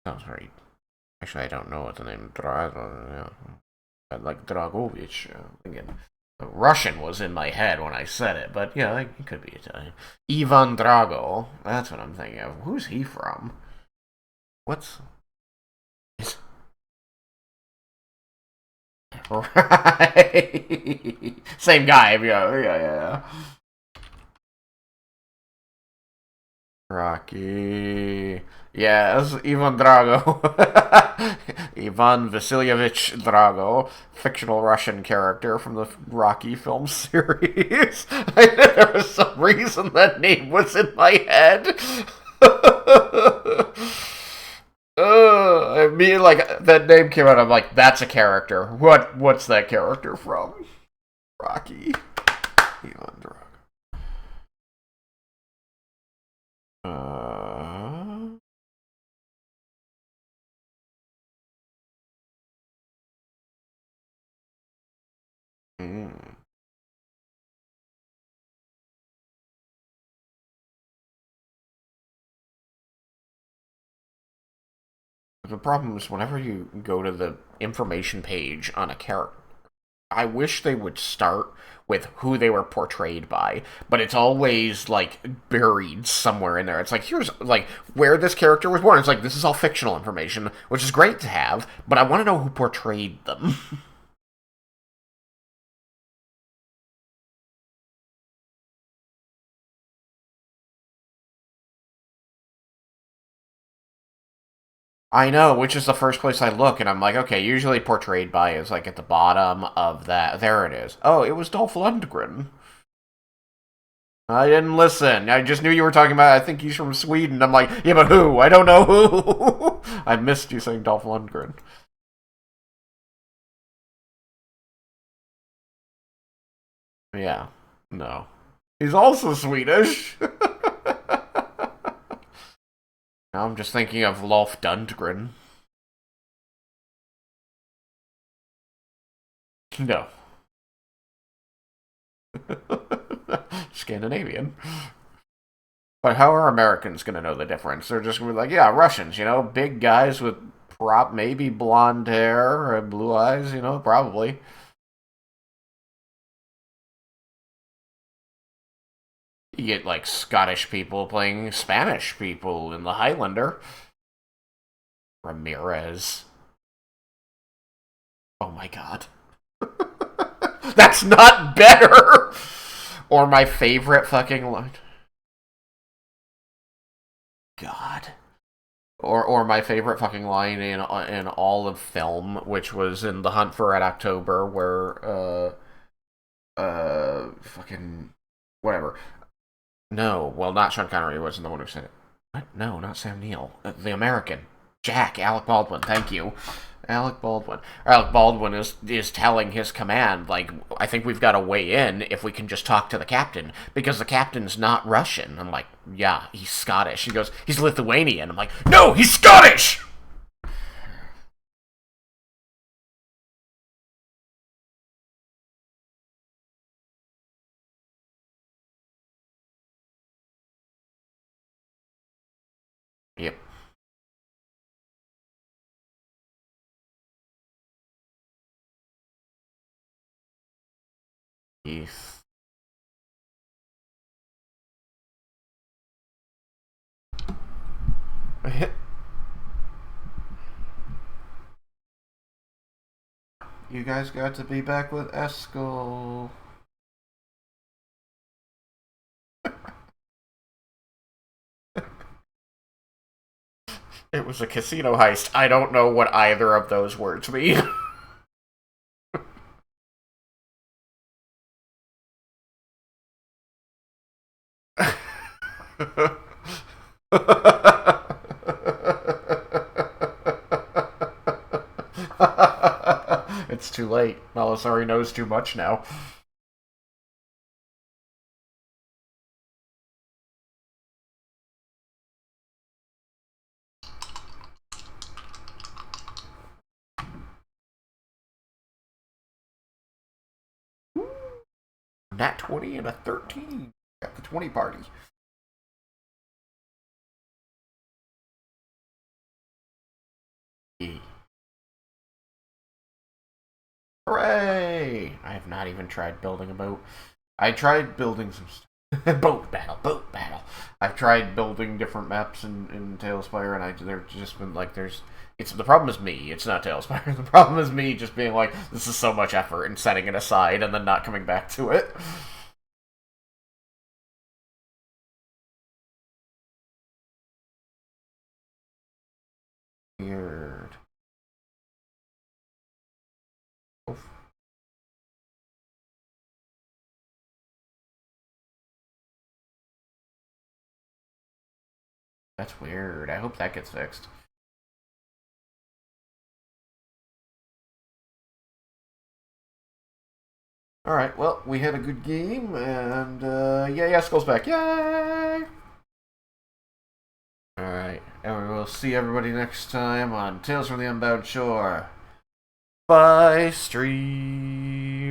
Sounds very Actually, I don't know what the name Drago. Yeah. Like Dragovich. Again, Russian was in my head when I said it, but yeah, it could be Italian. Ivan Drago. That's what I'm thinking of. Who's he from? What's right? Same guy. Yeah. Rocky. Yes, Ivan Drago. Ivan Vasilievich Drago, fictional Russian character from the Rocky film series. There was some reason that name was in my head. I mean, like, that name came out, I'm like, that's a character. What's that character from? Rocky. Ivan Drago. Uh... Mm. The problem is whenever you go to the information page on a character, I wish they would start with who they were portrayed by, but it's always like buried somewhere in there. It's like, here's like where this character was born. It's like, this is all fictional information, which is great to have, but I want to know who portrayed them. I know, which is the first place I look, and I'm like, okay, usually portrayed by is like at the bottom of that. There it is. Oh, it was Dolph Lundgren. I didn't listen. I just knew you were talking about, I think he's from Sweden. I'm like, yeah, but who? I don't know who. I missed you saying Dolph Lundgren. Yeah. No. He's also Swedish. Now I'm just thinking of Lolf Lundgren. No. Scandinavian. But how are Americans going to know the difference? They're just going to be like, yeah, Russians, big guys with maybe blonde hair or blue eyes, probably. You get like Scottish people playing Spanish people in the Highlander. Ramirez. Oh my god. That's not better! Or my favorite fucking line. God. Or my favorite fucking line in all of film, which was in The Hunt for Red October, where fucking whatever. No, well, not Sean Connery wasn't the one who said it. What? No, not Sam Neill. The American. Alec Baldwin. Thank you. Alec Baldwin. Alec Baldwin is telling his command, like, I think we've got to weigh in if we can just talk to the captain, because the captain's not Russian. I'm like, yeah, he's Scottish. He goes, he's Lithuanian. I'm like, no, he's Scottish! Yep. Heath. You guys got to be back with Eskel. It was a casino heist. I don't know what either of those words mean. It's too late. Malasari knows too much now. Nat 20 and a 13 at the 20 party. Hooray! I have not even tried building a boat. I tried building some boat battle. I've tried building different maps in Tailspire, and there's just been like the problem is me. It's not Tailspire. The problem is me just being like, this is so much effort and setting it aside and then not coming back to it. Weird. Oof. That's weird. I hope that gets fixed. Alright, well, we had a good game, and, yeah, Skull's back. Yay! Alright, and we will see everybody next time on Tales from the Unbound Shore. Bye, stream!